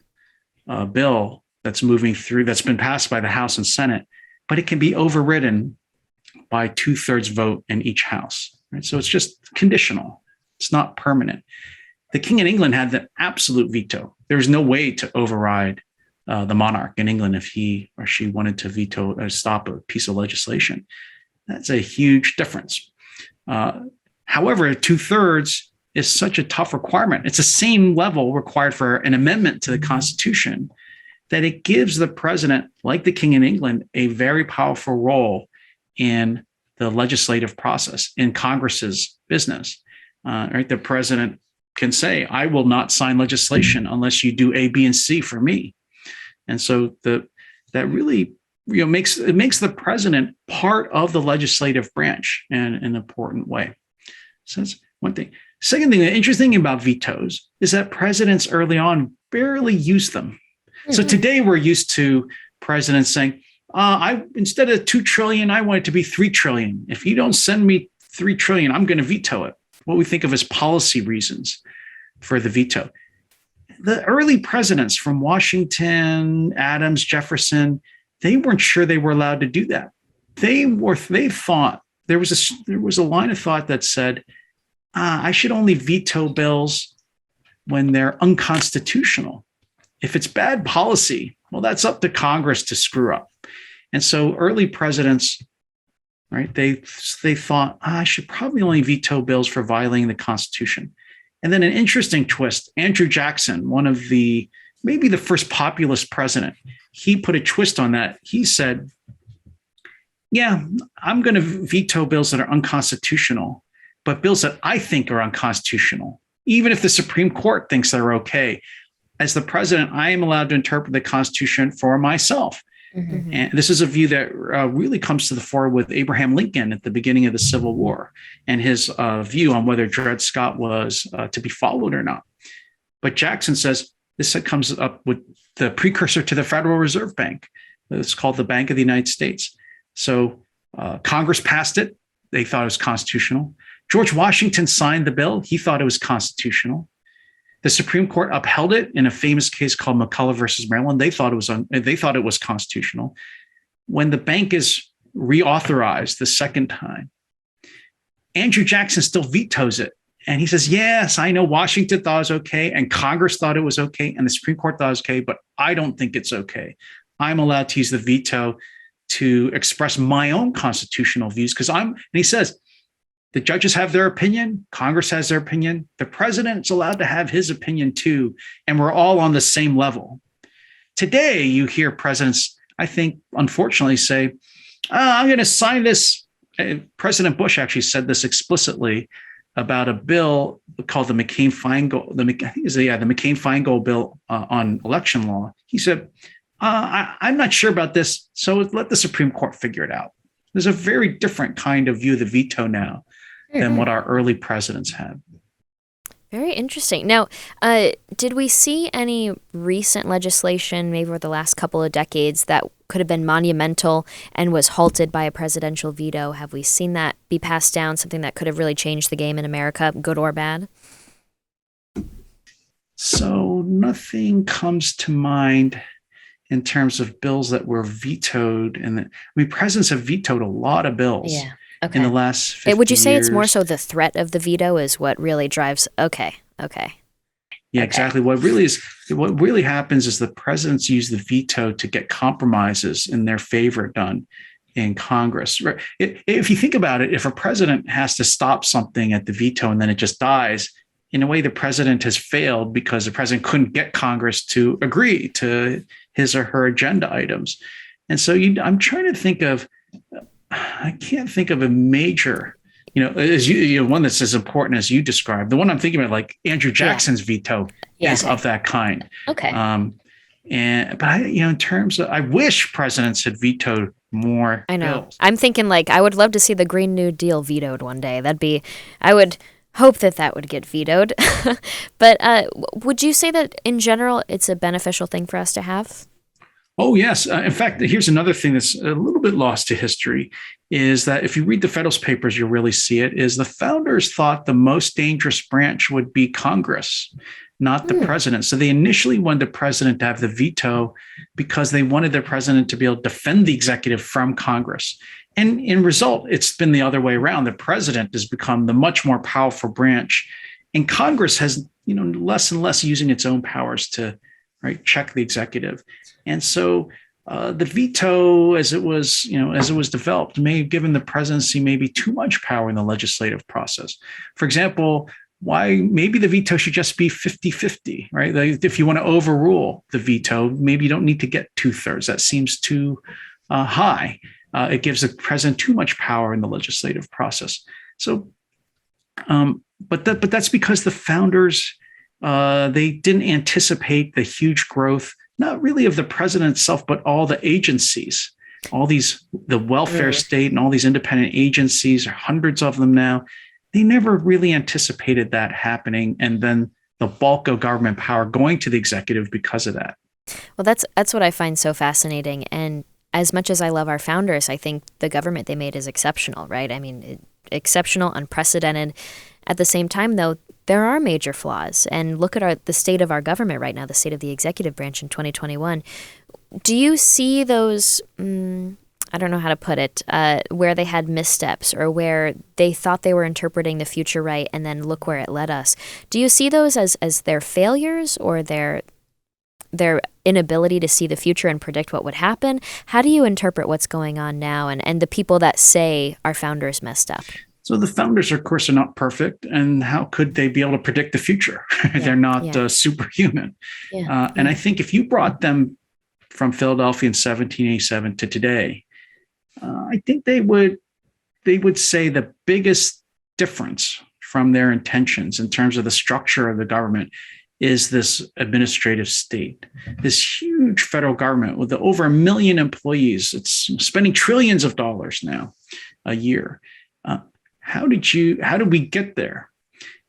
Speaker 2: a bill that's moving through, that's been passed by the House and Senate, but it can be overridden by 2/3 vote in each house. Right? So it's just conditional. It's not permanent. The king in England had the absolute veto. There was no way to override the monarch in England if he or she wanted to veto or stop a piece of legislation. That's a huge difference. However, 2/3 is such a tough requirement. It's the same level required for an amendment to the Constitution that it gives the president, like the king in England, a very powerful role in the legislative process in Congress's business. Right, the president can say, "I will not sign legislation unless you do A, B, and C for me." And so that really makes the president part of the legislative branch in an important way. So that's one thing. Second thing, the interesting thing about vetoes is that presidents early on barely use them. So today we're used to presidents saying, instead of 2 trillion, I want it to be 3 trillion. If you don't send me 3 trillion, I'm going to veto it. What we think of as policy reasons for the veto. The early presidents from Washington, Adams, Jefferson, they weren't sure they were allowed to do that. They thought there was a line of thought that said, I should only veto bills when they're unconstitutional. If it's bad policy, well, that's up to Congress to screw up. And so early presidents, right, they thought, I should probably only veto bills for violating the Constitution. And then an interesting twist, Andrew Jackson, maybe the first populist president, he put a twist on that. He said, yeah, I'm going to veto bills that are unconstitutional, but bills that I think are unconstitutional, even if the Supreme Court thinks they're okay. As the president, I am allowed to interpret the Constitution for myself. Mm-hmm. And this is a view that really comes to the fore with Abraham Lincoln at the beginning of the Civil War and his view on whether Dred Scott was to be followed or not. But Jackson says this comes up with the precursor to the Federal Reserve Bank. It's called the Bank of the United States. So Congress passed it. They thought it was constitutional. George Washington signed the bill. He thought it was constitutional. The Supreme Court upheld it in a famous case called McCulloch versus Maryland. They thought it was constitutional. When the bank is reauthorized the second time, Andrew Jackson still vetoes it. And he says, yes, I know Washington thought it was okay, and Congress thought it was okay, and the Supreme Court thought it was okay, but I don't think it's okay. I'm allowed to use the veto to express my own constitutional views and he says, the judges have their opinion. Congress has their opinion. The president's allowed to have his opinion too. And we're all on the same level. Today, you hear presidents, I think, unfortunately say, I'm going to sign this. President Bush actually said this explicitly about a bill called the McCain-Feingold, the McCain-Feingold bill on election law. He said, I'm not sure about this, so let the Supreme Court figure it out. There's a very different kind of view of the veto now than what our early presidents had.
Speaker 1: Very interesting. Now, did we see any recent legislation, maybe over the last couple of decades, that could have been monumental and was halted by a presidential veto? Have we seen that be passed down, something that could have really changed the game in America, good or bad?
Speaker 2: So nothing comes to mind in terms of bills that were vetoed. Presidents have vetoed a lot of bills. Yeah. Okay. In the last 50
Speaker 1: Would you say
Speaker 2: years.
Speaker 1: It's more so the threat of the veto is what really drives? Okay.
Speaker 2: Yeah, exactly. What really happens is the presidents use the veto to get compromises in their favor done in Congress. Right? If you think about it, if a president has to stop something at the veto and then it just dies, in a way, the president has failed because the president couldn't get Congress to agree to his or her agenda items. And so I'm trying to think of. I can't think of a major, as one that's as important as you described. The one I'm thinking about, like Andrew Jackson's veto, is of that kind.
Speaker 1: Okay.
Speaker 2: In terms of, I wish presidents had vetoed more.
Speaker 1: I know.
Speaker 2: Bills.
Speaker 1: I'm thinking I would love to see the Green New Deal vetoed one day. I would hope that would get vetoed. But would you say that in general, it's a beneficial thing for us to have?
Speaker 2: Oh, yes. In fact, here's another thing that's a little bit lost to history is that if you read the Federalist Papers, you'll really see it, is the founders thought the most dangerous branch would be Congress, not the president. So they initially wanted the president to have the veto because they wanted the president to be able to defend the executive from Congress. And in result, it's been the other way around. The president has become the much more powerful branch, and Congress has, less and less using its own powers to check the executive. And so the veto, as it was developed, may have given the presidency maybe too much power in the legislative process. For example, why maybe the veto should just be 50-50, right? If you want to overrule the veto, maybe you don't need to get 2/3. That seems too high. It gives the president too much power in the legislative process. So, but that's because the founders they didn't anticipate the huge growth, not really of the president itself, but all the agencies, the welfare state and all these independent agencies, hundreds of them now. They never really anticipated that happening, and then the bulk of government power going to the executive because of that.
Speaker 1: Well, that's what I find so fascinating. And as much as I love our founders, I think the government they made is exceptional, right? I mean, exceptional, unprecedented. At the same time, though, there are major flaws. And look at the state of our government right now, the state of the executive branch in 2021. Do you see those, I don't know how to put it, where they had missteps or where they thought they were interpreting the future right and then look where it led us? Do you see those as their failures or their inability to see the future and predict what would happen? How do you interpret what's going on now and the people that say our founders messed up?
Speaker 2: So the founders, of course, are not perfect. And how could they be able to predict the future? They're not superhuman. And I think if you brought them from Philadelphia in 1787 to today, I think they would say the biggest difference from their intentions in terms of the structure of the government is this administrative state, this huge federal government with over 1 million employees. It's spending trillions of dollars now a year. How did we get there?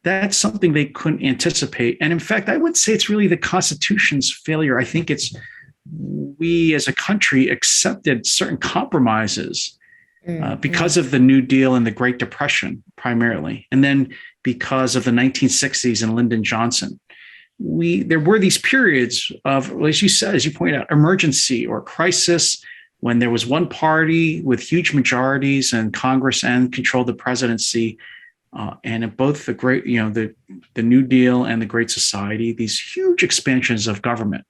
Speaker 2: That's something they couldn't anticipate. And in fact, I would say it's really the Constitution's failure. I think it's we as a country accepted certain compromises because of the New Deal and the Great Depression primarily. And then because of the 1960s and Lyndon Johnson. There were these periods of, as you said, as you pointed out, emergency or crisis, when there was one party with huge majorities in Congress and controlled the presidency, and in both the New Deal and the Great Society, these huge expansions of government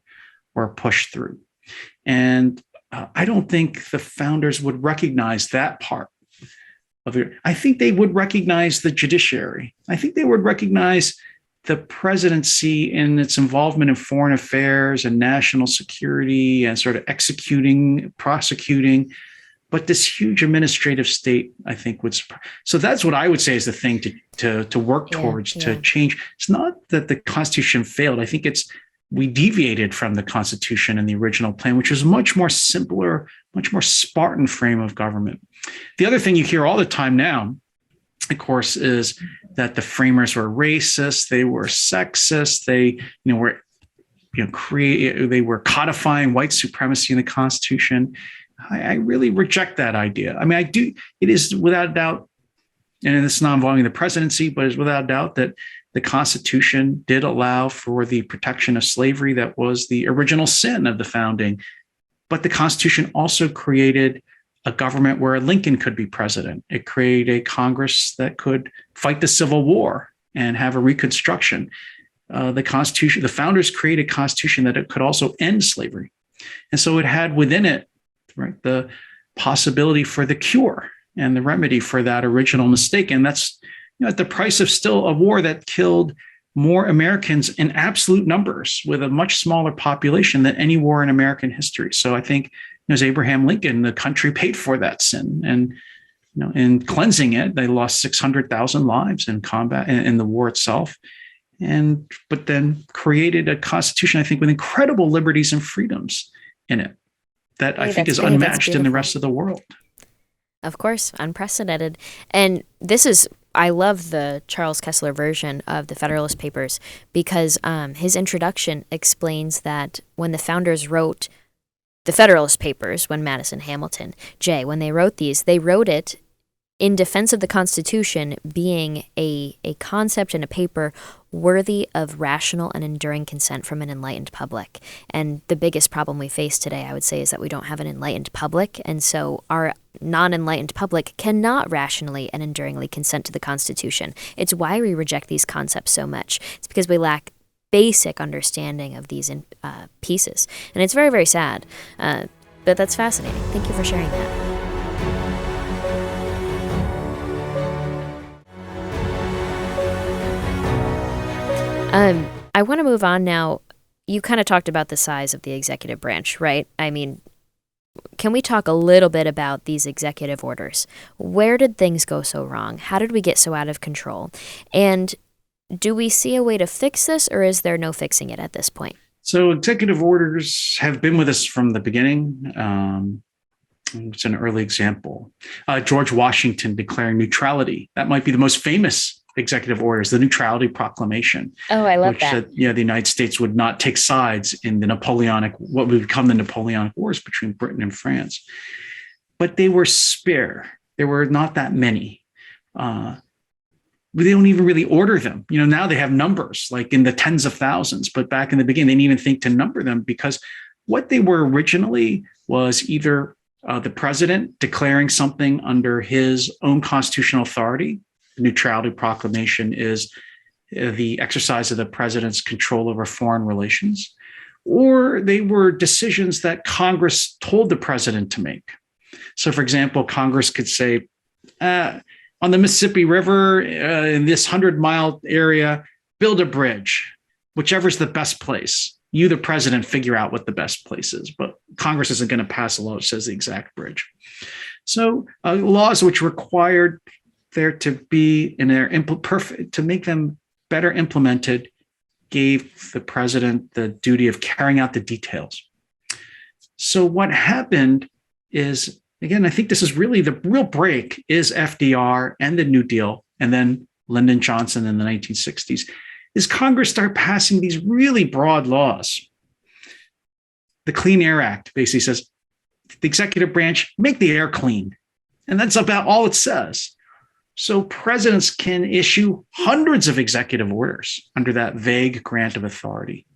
Speaker 2: were pushed through. And I don't think the founders would recognize that part of it. I think they would recognize the judiciary. I think they would recognize the presidency in its involvement in foreign affairs and national security and sort of executing, prosecuting, but this huge administrative state, I think, would. So that's what I would say is the thing to work towards, to change. It's not that the Constitution failed. I think we deviated from the Constitution and the original plan, which was much more simpler, much more Spartan frame of government. The other thing you hear all the time now, of course, is that the framers were racist, they were sexist, they were codifying white supremacy in the Constitution. I really reject that idea. I mean, I do. It is without a doubt, and it's not involving the presidency, but it's without a doubt that the Constitution did allow for the protection of slavery. That was the original sin of the founding. But the Constitution also created a government where Lincoln could be president. It created a Congress that could fight the Civil War and have a reconstruction. The founders created a Constitution that it could also end slavery. And so it had within it, right, the possibility for the cure and the remedy for that original mistake. And that's at the price of still a war that killed more Americans in absolute numbers with a much smaller population than any war in American history. So I think as Abraham Lincoln, the country paid for that sin, and in cleansing it, they lost 600,000 lives in combat in the war itself, but then created a Constitution, I think, with incredible liberties and freedoms in it that I think is unmatched in the rest of the world.
Speaker 1: Of course, unprecedented. And I love the Charles Kessler version of the Federalist Papers because his introduction explains that when the founders wrote the Federalist Papers, when when they wrote these, they wrote it in defense of the Constitution being a concept and a paper worthy of rational and enduring consent from an enlightened public. And the biggest problem we face today, I would say, is that we don't have an enlightened public. And so our non-enlightened public cannot rationally and enduringly consent to the Constitution. It's why we reject these concepts so much. It's because we lack basic understanding of these pieces. And it's very, very sad. But that's fascinating. Thank you for sharing that. I want to move on now. You kind of talked about the size of the executive branch, right? I mean, can we talk a little bit about these executive orders? Where did things go so wrong? How did we get so out of control? And do we see a way to fix this, or is there no fixing it at this point?
Speaker 2: So executive orders have been with us from the beginning. It's an early example. George Washington declaring neutrality. That might be the most famous executive orders, the Neutrality Proclamation.
Speaker 1: Oh, I love
Speaker 2: which
Speaker 1: that.
Speaker 2: said, the United States would not take sides in what would become the Napoleonic Wars between Britain and France. But they were spare. There were not that many. They don't even really order them. Now they have numbers like in the tens of thousands, but back in the beginning, they didn't even think to number them, because what they were originally was either the president declaring something under his own constitutional authority. The Neutrality Proclamation is the exercise of the president's control over foreign relations, or they were decisions that Congress told the president to make. So, for example, Congress could say, on the Mississippi River, in this 100-mile area, build a bridge, whichever's the best place. You, the president, figure out what the best place is, but Congress isn't going to pass a law that says the exact bridge. So laws which required there to be in their to make them better implemented gave the president the duty of carrying out the details. So what happened is, again, I think this is really the real break is FDR and the New Deal, and then Lyndon Johnson in the 1960s, is Congress started passing these really broad laws. The Clean Air Act basically says the executive branch, make the air clean. And that's about all it says. So presidents can issue hundreds of executive orders under that vague grant of authority.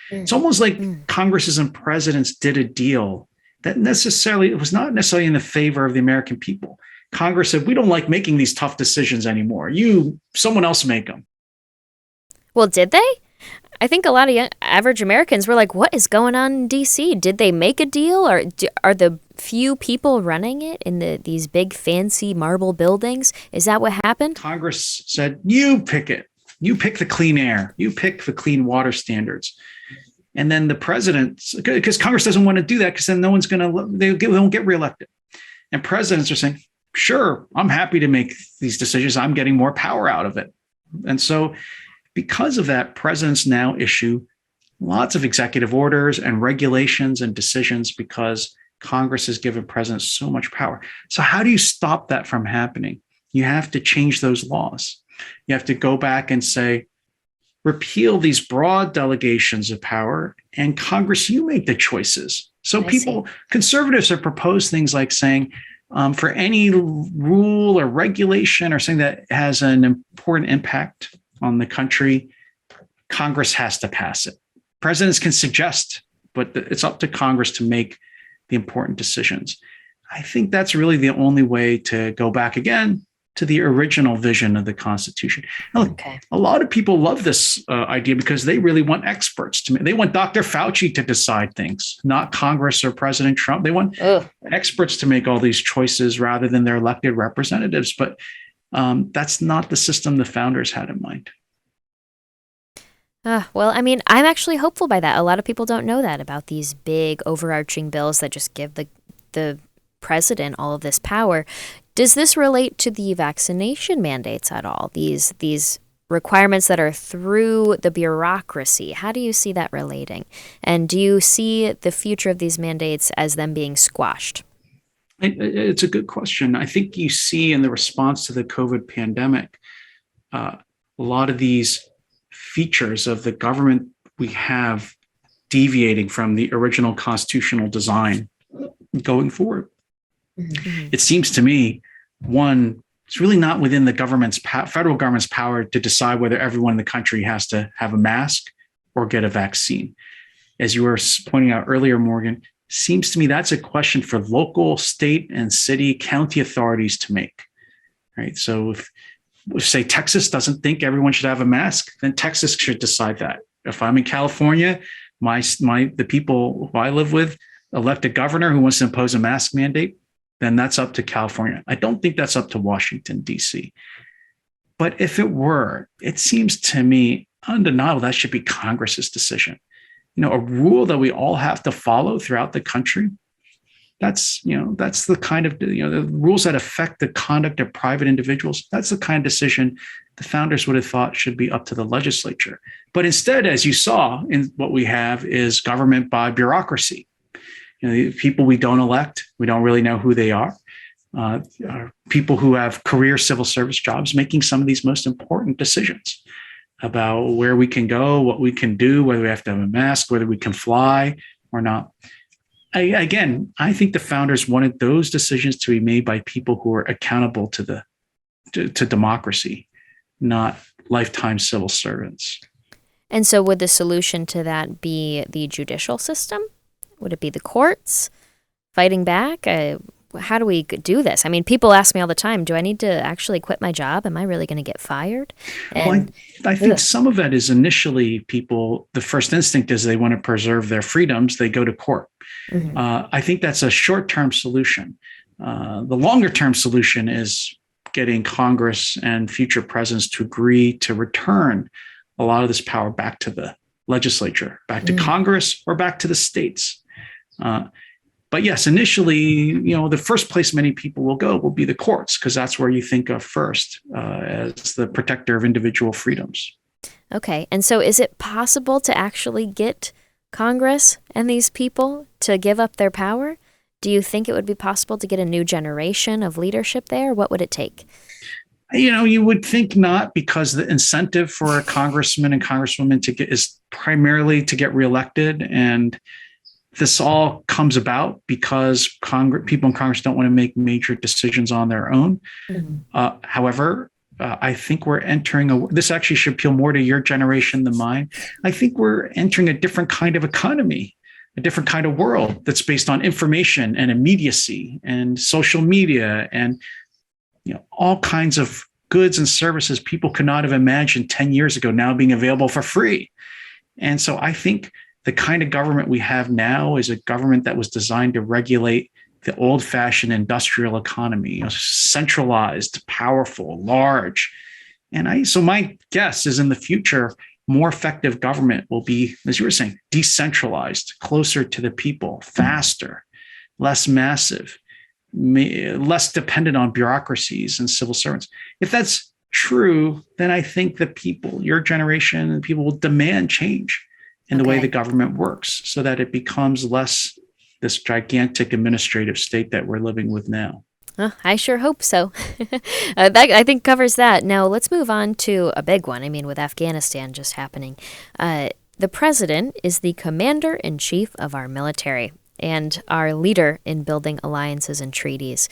Speaker 2: It's almost like Congresses and presidents did a deal that it was not necessarily in the favor of the American people. Congress said, we don't like making these tough decisions anymore. Someone else make them.
Speaker 1: Well, did they? I think a lot of average Americans were like, what is going on in D.C.? Did they make a deal? Or are the few people running it in these big fancy marble buildings? Is that what happened?
Speaker 2: Congress said, you pick it. You pick the clean air. You pick the clean water standards. And then the president, because Congress doesn't want to do that, because then no one's they won't get reelected. And presidents are saying, sure, I'm happy to make these decisions. I'm getting more power out of it. And so because of that, presidents now issue lots of executive orders and regulations and decisions because Congress has given presidents so much power. So how do you stop that from happening? You have to change those laws. You have to go back and say, repeal these broad delegations of power, and Congress, you make the choices. So conservatives have proposed things like saying, for any rule or regulation or something that has an important impact on the country, Congress has to pass it. Presidents can suggest, but it's up to Congress to make the important decisions. I think that's really the only way to go back again to the original vision of the Constitution. Now, look, a lot of people love this idea because they really want experts they want Dr. Fauci to decide things, not Congress or President Trump. They want experts to make all these choices rather than their elected representatives. But that's not the system the founders had in mind.
Speaker 1: Well, I mean, I'm actually hopeful by that. A lot of people don't know that about these big overarching bills that just give the president all of this power. Does this relate to the vaccination mandates at all? These requirements that are through the bureaucracy. How do you see that relating? And do you see the future of these mandates as them being squashed?
Speaker 2: It's a good question. I think you see in the response to the COVID pandemic, a lot of these features of the government we have deviating from the original constitutional design going forward. Mm-hmm. It seems to me, one, it's really not within the federal government's power to decide whether everyone in the country has to have a mask or get a vaccine. As you were pointing out earlier, Morgan, seems to me that's a question for local, state, and city, county authorities to make. Right. So if say Texas doesn't think everyone should have a mask, then Texas should decide that. If I'm in California, the people who I live with elect a governor who wants to impose a mask mandate, then that's up to California. I don't think that's up to Washington, D.C. But if it were, it seems to me undeniable that should be Congress's decision. A rule that we all have to follow throughout the country. That's the kind of, the rules that affect the conduct of private individuals. That's the kind of decision the founders would have thought should be up to the legislature. But instead, as you saw, in what we have is government by bureaucracy. People we don't elect, we don't really know who they are. People who have career civil service jobs making some of these most important decisions about where we can go, what we can do, whether we have to have a mask, whether we can fly or not. I think the founders wanted those decisions to be made by people who are accountable to democracy, not lifetime civil servants.
Speaker 1: And so would the solution to that be the judicial system? Would it be the courts fighting back? How do we do this? I mean, people ask me all the time, do I need to actually quit my job? Am I really going to get fired?
Speaker 2: I think some of that is initially people, the first instinct is they want to preserve their freedoms. They go to court. Mm-hmm. I think that's a short-term solution. The longer-term solution is getting Congress and future presidents to agree to return a lot of this power back to the legislature, back to Congress, or back to the states. But yes, initially, the first place many people will go will be the courts, because that's where you think of first as the protector of individual freedoms.
Speaker 1: Okay. And so is it possible to actually get Congress and these people to give up their power? Do you think it would be possible to get a new generation of leadership there? What would it take?
Speaker 2: You would think not, because the incentive for a congressman and congresswoman is primarily to get reelected. And this all comes about because people in Congress don't want to make major decisions on their own. Mm-hmm. However, I think we're entering this actually should appeal more to your generation than mine. I think we're entering a different kind of economy, a different kind of world that's based on information and immediacy and social media and all kinds of goods and services people could not have imagined 10 years ago now being available for free. And so I think the kind of government we have now is a government that was designed to regulate the old-fashioned industrial economy, centralized, powerful, large. And so my guess is in the future, more effective government will be, as you were saying, decentralized, closer to the people, faster, less massive, less dependent on bureaucracies and civil servants. If that's true, then I think that people, your generation and people will demand change in the way the government works so that it becomes less this gigantic administrative state that we're living with now.
Speaker 1: I sure hope so. That, I think, covers that. Now, let's move on to a big one. I mean, with Afghanistan just happening. The president is the commander-in-chief of our military and our leader in building alliances and treaties.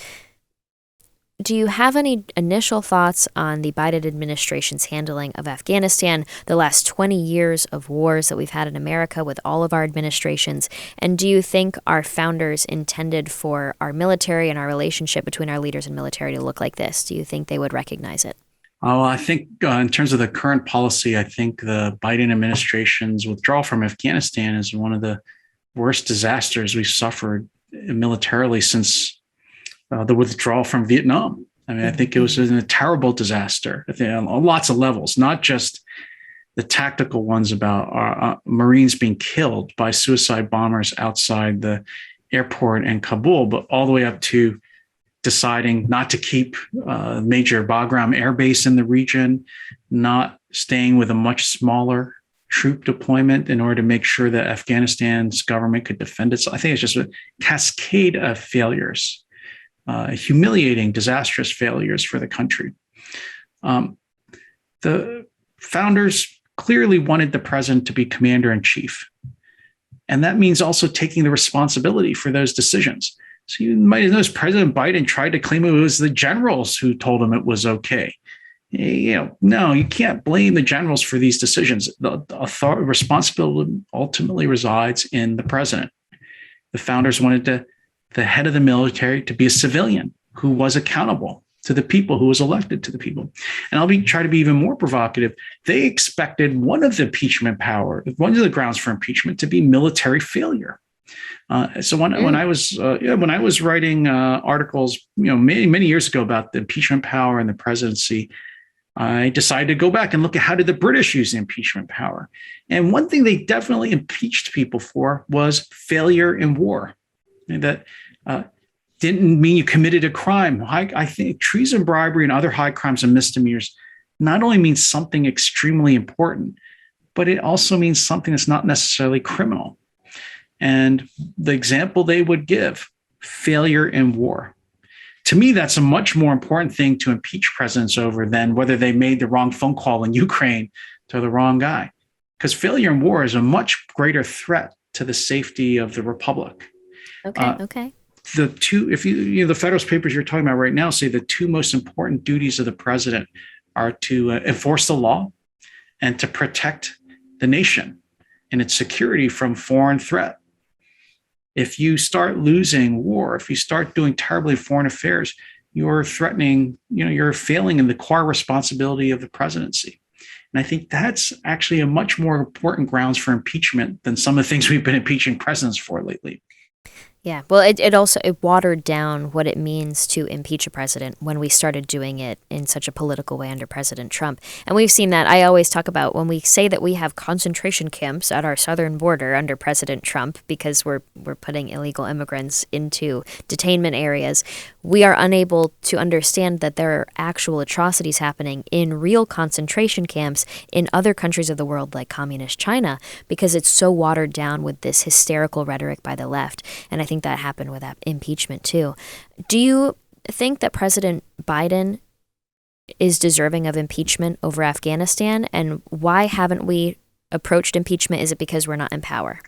Speaker 1: Do you have any initial thoughts on the Biden administration's handling of Afghanistan, the last 20 years of wars that we've had in America with all of our administrations? And do you think our founders intended for our military and our relationship between our leaders and military to look like this? Do you think they would recognize it?
Speaker 2: Oh, I think in terms of the current policy, I think the Biden administration's withdrawal from Afghanistan is one of the worst disasters we've suffered militarily since the withdrawal from Vietnam. I mean, I think it was a terrible disaster on lots of levels, not just the tactical ones about Marines being killed by suicide bombers outside the airport in Kabul, but all the way up to deciding not to keep Major Bagram Air Base in the region, not staying with a much smaller troop deployment in order to make sure that Afghanistan's government could defend itself. I think it's just a cascade of failures. Humiliating, disastrous failures for the country. The founders clearly wanted the president to be commander-in-chief. And that means also taking the responsibility for those decisions. So you might notice President Biden tried to claim it was the generals who told him it was okay. No, you can't blame the generals for these decisions. The responsibility ultimately resides in the president. The founders wanted the head of the military to be a civilian who was accountable to the people, who was elected to the people. And I'll try to be even more provocative. They expected one of the grounds for impeachment to be military failure. So when I was writing articles, many years ago about the impeachment power and the presidency, I decided to go back and look at how did the British use the impeachment power. And one thing they definitely impeached people for was failure in war. That Uh, didn't mean you committed a crime. I think treason, bribery, and other high crimes and misdemeanors not only means something extremely important, but it also means something that's not necessarily criminal. And the example they would give, failure in war. To me, that's a much more important thing to impeach presidents over than whether they made the wrong phone call in Ukraine to the wrong guy. Because failure in war is a much greater threat to the safety of the republic.
Speaker 1: Okay.
Speaker 2: The two, if the Federalist Papers you're talking about right now say the two most important duties of the president are to enforce the law and to protect the nation and its security from foreign threat. If you start losing war, if you start doing terribly foreign affairs, you're threatening, you're failing in the core responsibility of the presidency. And I think that's actually a much more important grounds for impeachment than some of the things we've been impeaching presidents for lately.
Speaker 1: Yeah, well, it watered down what it means to impeach a president when we started doing it in such a political way under President Trump. And we've seen that. I always talk about when we say that we have concentration camps at our southern border under President Trump because we're putting illegal immigrants into detainment areas, we are unable to understand that there are actual atrocities happening in real concentration camps in other countries of the world like communist China because it's so watered down with this hysterical rhetoric by the left. And I think that happened with that impeachment too. Do you think that President Biden is deserving of impeachment over Afghanistan? And why haven't we approached impeachment? Is it because we're not in power?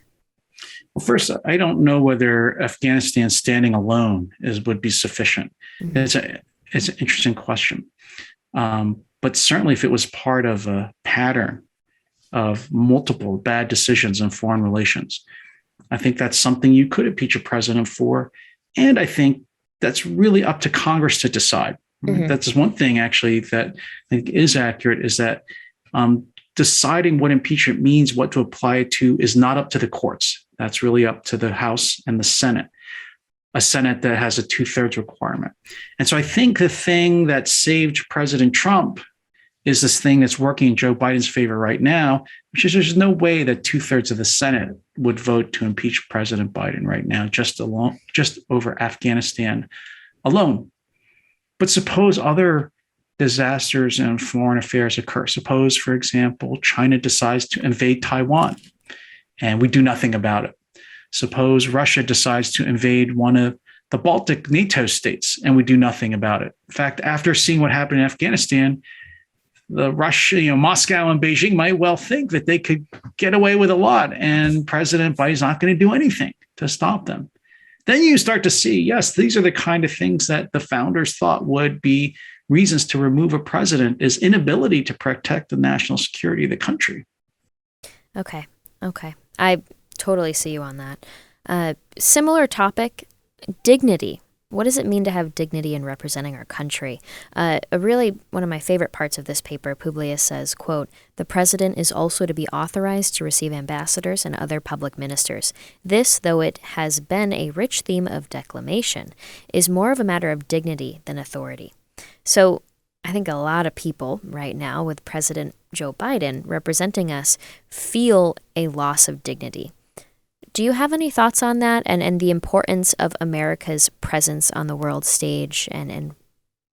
Speaker 2: Well, first, I don't know whether Afghanistan standing alone would be sufficient. Mm-hmm. It's an interesting question. But certainly if it was part of a pattern of multiple bad decisions in foreign relations, I think that's something you could impeach a president for. And I think that's really up to Congress to decide. Mm-hmm. That's one thing, actually, that I think is accurate, is that deciding what impeachment means, what to apply it to, is not up to the courts. That's really up to the House and the Senate, a Senate that has a 2/3 requirement. And so I think the thing that saved President Trump is this thing that's working in Joe Biden's favor right now, which is there's no way that 2/3 of the Senate would vote to impeach President Biden right now, just over Afghanistan alone. But suppose other disasters in foreign affairs occur. Suppose, for example, China decides to invade Taiwan and we do nothing about it. Suppose Russia decides to invade one of the Baltic NATO states and we do nothing about it. In fact, after seeing what happened in Afghanistan, the Russia, Moscow and Beijing might well think that they could get away with a lot and President Biden's not going to do anything to stop them. Then you start to see, yes, these are the kind of things that the founders thought would be reasons to remove a president, is inability to protect the national security of the country.
Speaker 1: Okay. I totally see you on that. Similar topic, dignity. What does it mean to have dignity in representing our country? Really, one of my favorite parts of this paper, Publius says, quote, "The president is also to be authorized to receive ambassadors and other public ministers. This, though it has been a rich theme of declamation, is more of a matter of dignity than authority." So I think a lot of people right now with President Joe Biden representing us feel a loss of dignity. Do you have any thoughts on that and the importance of America's presence on the world stage and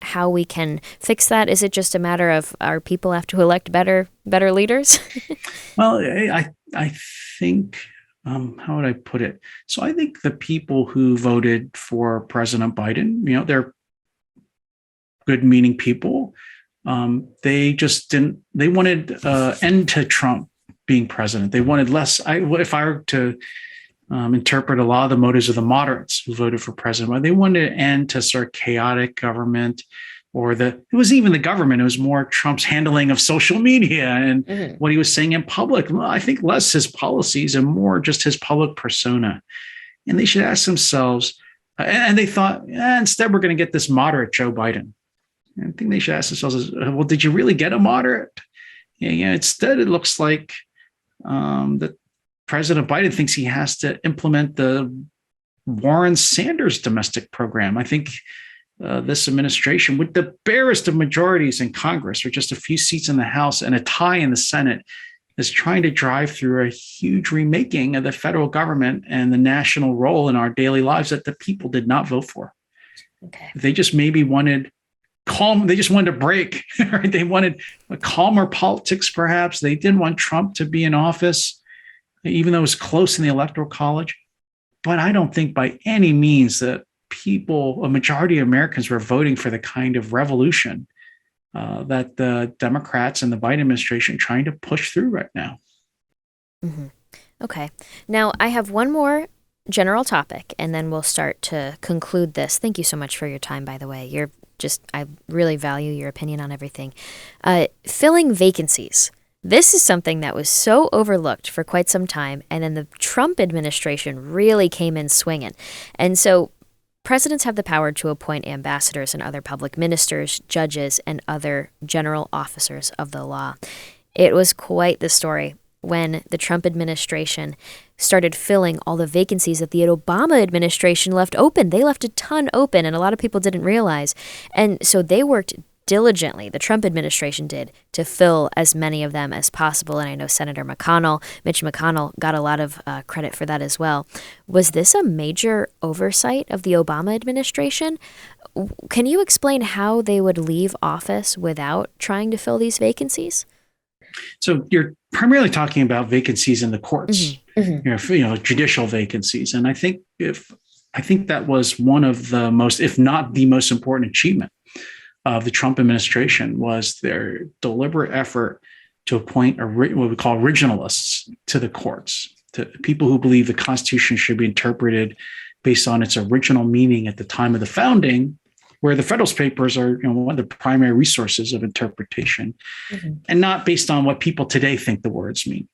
Speaker 1: how we can fix that? Is it just a matter of our people have to elect better leaders?
Speaker 2: Well, I think, how would I put it? So I think the people who voted for President Biden, they're good-meaning people. They just they wanted end to Trump being president. They wanted less. If I were to interpret a lot of the motives of the moderates who voted for president, they wanted an end to sort of chaotic government, it was even the government. It was more Trump's handling of social media and what he was saying in public. Well, I think less his policies and more just his public persona. And they should ask themselves, and they thought, instead we're going to get this moderate Joe Biden. I think they should ask themselves, well, did you really get a moderate? Instead, it looks like that President Biden thinks he has to implement the Warren-Sanders domestic program. I think this administration, with the barest of majorities in Congress, or just a few seats in the House and a tie in the Senate, is trying to drive through a huge remaking of the federal government and the national role in our daily lives that the people did not vote for.
Speaker 1: Okay.
Speaker 2: They just maybe wanted calm. They just wanted a break. Right? They wanted a calmer politics, perhaps. They didn't want Trump to be in office, even though it was close in the Electoral College. But I don't think by any means that a majority of Americans were voting for the kind of revolution that the Democrats and the Biden administration are trying to push through right now.
Speaker 1: Mm-hmm. Okay. Now, I have one more general topic, and then we'll start to conclude this. Thank you so much for your time, by the way. I really value your opinion on everything. Filling vacancies. This is something that was so overlooked for quite some time, and then the Trump administration really came in swinging. And so presidents have the power to appoint ambassadors and other public ministers, judges, and other general officers of the law. It was quite the story when the Trump administration started filling all the vacancies that the Obama administration left open. They left a ton open, and a lot of people didn't realize. And so they worked diligently, the Trump administration did, to fill as many of them as possible. And I know Senator Mitch McConnell, got a lot of credit for that as well. Was this a major oversight of the Obama administration? Can you explain how they would leave office without trying to fill these vacancies?
Speaker 2: So you're primarily talking about vacancies in the courts, judicial vacancies. And I think that was one of the most, if not the most important achievement of the Trump administration, was their deliberate effort to appoint what we call originalists to the courts, to people who believe the Constitution should be interpreted based on its original meaning at the time of the founding, where the Federalist Papers are one of the primary resources of interpretation, and not based on what people today think the words mean.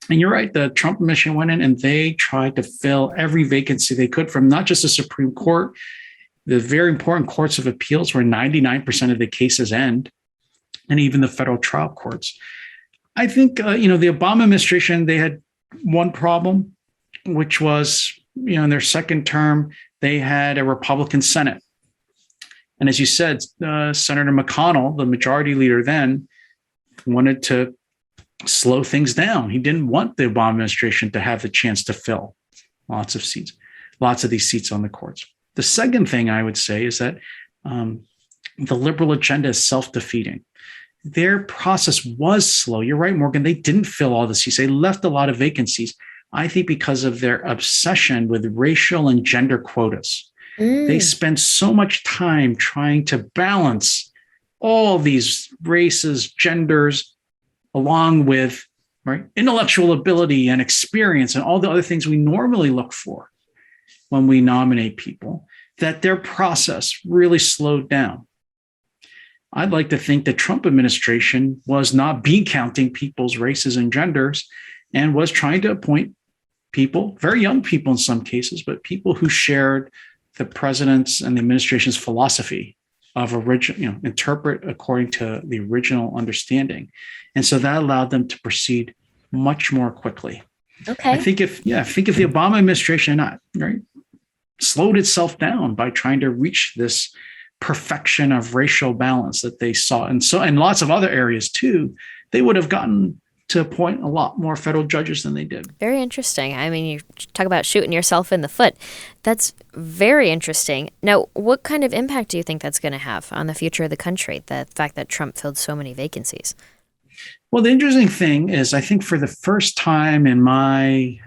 Speaker 2: And you're right, the Trump administration went in and they tried to fill every vacancy they could from not just the Supreme Court, the very important courts of appeals where 99% of the cases end, and even the federal trial courts. I think, the Obama administration, they had one problem, which was, in their second term, they had a Republican Senate. And as you said, Senator McConnell, the majority leader then, wanted to slow things down. He didn't want the Obama administration to have the chance to fill lots of these seats on the courts. The second thing I would say is that the liberal agenda is self-defeating. Their process was slow. You're right, Morgan. They didn't fill all the seats. They left a lot of vacancies, I think because of their obsession with racial and gender quotas. They spend so much time trying to balance all these races, genders, along with intellectual ability and experience and all the other things we normally look for when we nominate people, that their process really slowed down. I'd like to think the Trump administration was not bean counting people's races and genders and was trying to appoint people, very young people in some cases, but people who shared the president's and the administration's philosophy of interpret according to the original understanding. And so that allowed them to proceed much more quickly.
Speaker 1: Okay.
Speaker 2: I think if the Obama administration slowed itself down by trying to reach this perfection of racial balance that they saw, and lots of other areas too, they would have gotten to appoint a lot more federal judges than they did.
Speaker 1: Very interesting. I mean, you talk about shooting yourself in the foot. That's very interesting. Now, what kind of impact do you think that's going to have on the future of the country, the fact that Trump filled so many vacancies?
Speaker 2: Well, the interesting thing is, I think for the first time in my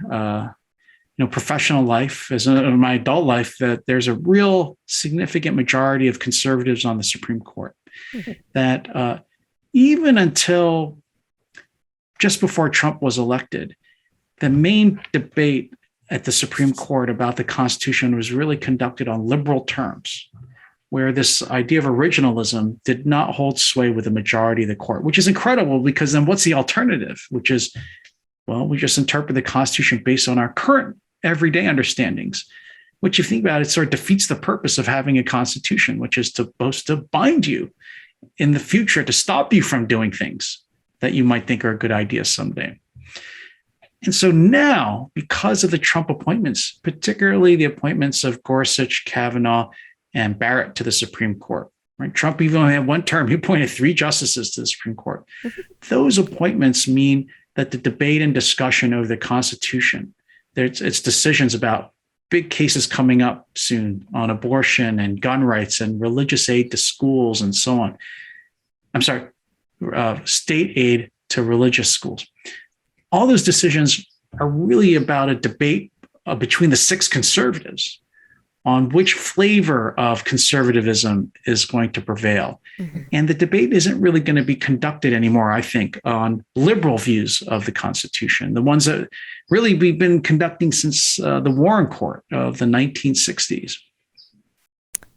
Speaker 2: professional life, my adult life, that there's a real significant majority of conservatives on the Supreme Court. That even until just before Trump was elected, the main debate at the Supreme Court about the Constitution was really conducted on liberal terms, where this idea of originalism did not hold sway with the majority of the court, which is incredible, because then what's the alternative? Which is, well, we just interpret the Constitution based on our current everyday understandings, which, if you think about it, sort of defeats the purpose of having a Constitution, which is supposed to bind you in the future, to stop you from doing things that you might think are a good idea someday. And so now, because of the Trump appointments, particularly the appointments of Gorsuch, Kavanaugh, and Barrett to the Supreme Court, Trump even only had one term. He appointed 3 justices to the Supreme Court. Those appointments mean that the debate and discussion over the Constitution, its decisions about big cases coming up soon on abortion and gun rights and religious aid to schools and so on. I'm sorry, state aid to religious schools. All those decisions are really about a debate between the six conservatives on which flavor of conservatism is going to prevail. Mm-hmm. And the debate isn't really going to be conducted anymore, I think, on liberal views of the Constitution, the ones that really we've been conducting since the Warren Court of the 1960s.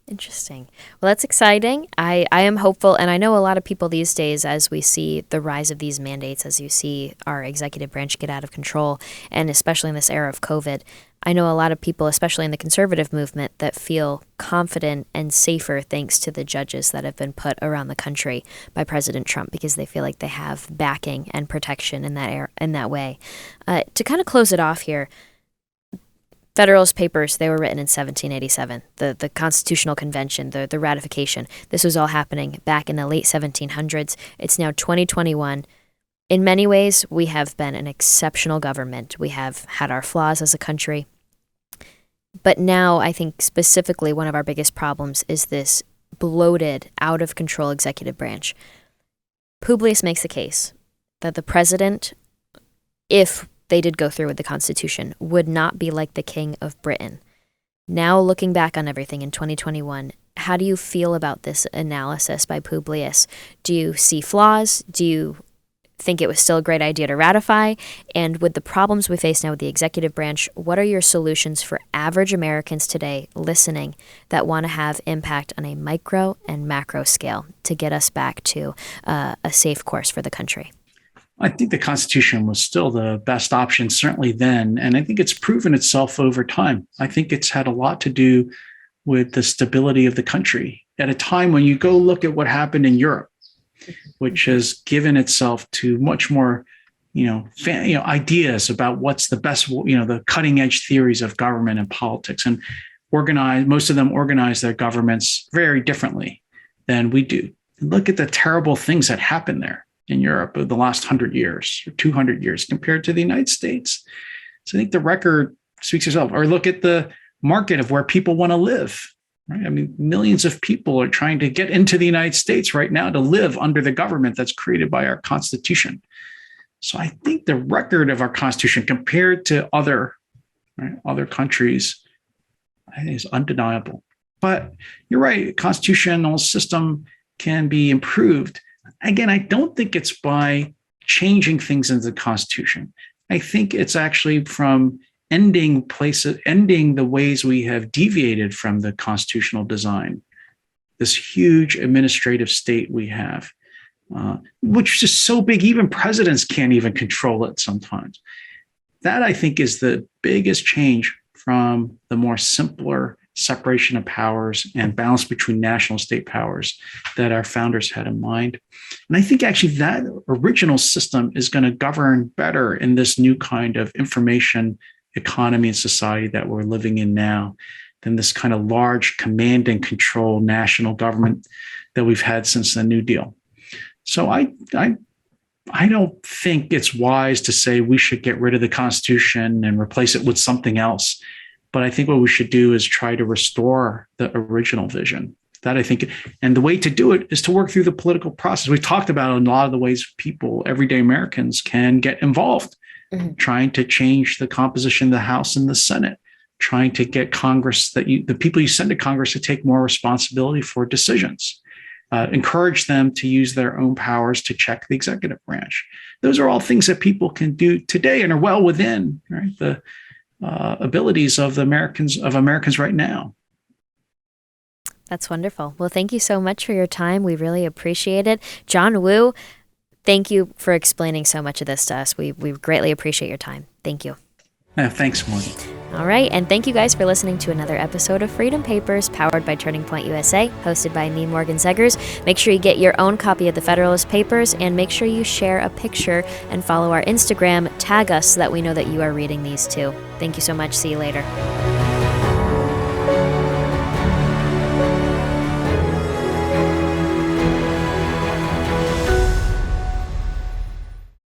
Speaker 1: Interesting. Well, that's exciting. I am hopeful, and I know a lot of people these days, as we see the rise of these mandates, as you see our executive branch get out of control, and especially in this era of COVID, I know a lot of people, especially in the conservative movement, that feel confident and safer thanks to the judges that have been put around the country by President Trump, because they feel like they have backing and protection in that way. To kind of close it off here, Federalist Papers, they were written in 1787. The Constitutional Convention, the ratification, this was all happening back in the late 1700s. It's now 2021. In many ways, we have been an exceptional government. We have had our flaws as a country. But now, I think specifically one of our biggest problems is this bloated, out-of-control executive branch. Publius makes the case that the president, if they did go through with the Constitution, would not be like the King of Britain. Now, looking back on everything in 2021, how do you feel about this analysis by Publius? Do you see flaws? Do you think it was still a great idea to ratify? And with the problems we face now with the executive branch, what are your solutions for average Americans today listening that want to have impact on a micro and macro scale to get us back to a safe course for the country?
Speaker 2: I think the Constitution was still the best option, certainly then. And I think it's proven itself over time. I think it's had a lot to do with the stability of the country at a time when you go look at what happened in Europe, which has given itself to much more, ideas about what's the best, the cutting edge theories of government and politics, and most of them organize their governments very differently than we do. Look at the terrible things that happened there in Europe over the last 100 years or 200 years compared to the United States. So I think the record speaks for itself. Or look at the market of where people want to live. Right? I mean, millions of people are trying to get into the United States right now to live under the government that's created by our Constitution. So I think the record of our Constitution compared to other countries, I think, is undeniable. But you're right, constitutional system can be improved. Again, I don't think it's by changing things in the Constitution. I think it's actually from ending the ways we have deviated from the constitutional design, this huge administrative state we have, which is so big, even presidents can't even control it sometimes. That, I think, is the biggest change from the more simpler separation of powers and balance between national and state powers that our founders had in mind. And I think actually that original system is going to govern better in this new kind of information economy and society that we're living in now than this kind of large command and control national government that we've had since the New Deal. So I don't think it's wise to say we should get rid of the Constitution and replace it with something else. But I think what we should do is try to restore the original vision. That, I think, and the way to do it is to work through the political process. We've talked about a lot of the ways people, everyday Americans, can get involved, trying to change the composition of the House and the Senate, trying to get Congress, the people you send to Congress, to take more responsibility for decisions, encourage them to use their own powers to check the executive branch. Those are all things that people can do today and are well within, right, the abilities of Americans right now.
Speaker 1: That's wonderful. Well, thank you so much for your time. We really appreciate it. John Yoo, thank you for explaining so much of this to us. We greatly appreciate your time. Thank you.
Speaker 2: Thanks, Morgan.
Speaker 1: All right, and thank you guys for listening to another episode of Freedom Papers, powered by Turning Point USA, hosted by me, Morgan Zeggers. Make sure you get your own copy of the Federalist Papers, and make sure you share a picture and follow our Instagram, tag us so that we know that you are reading these too. Thank you so much. See you later.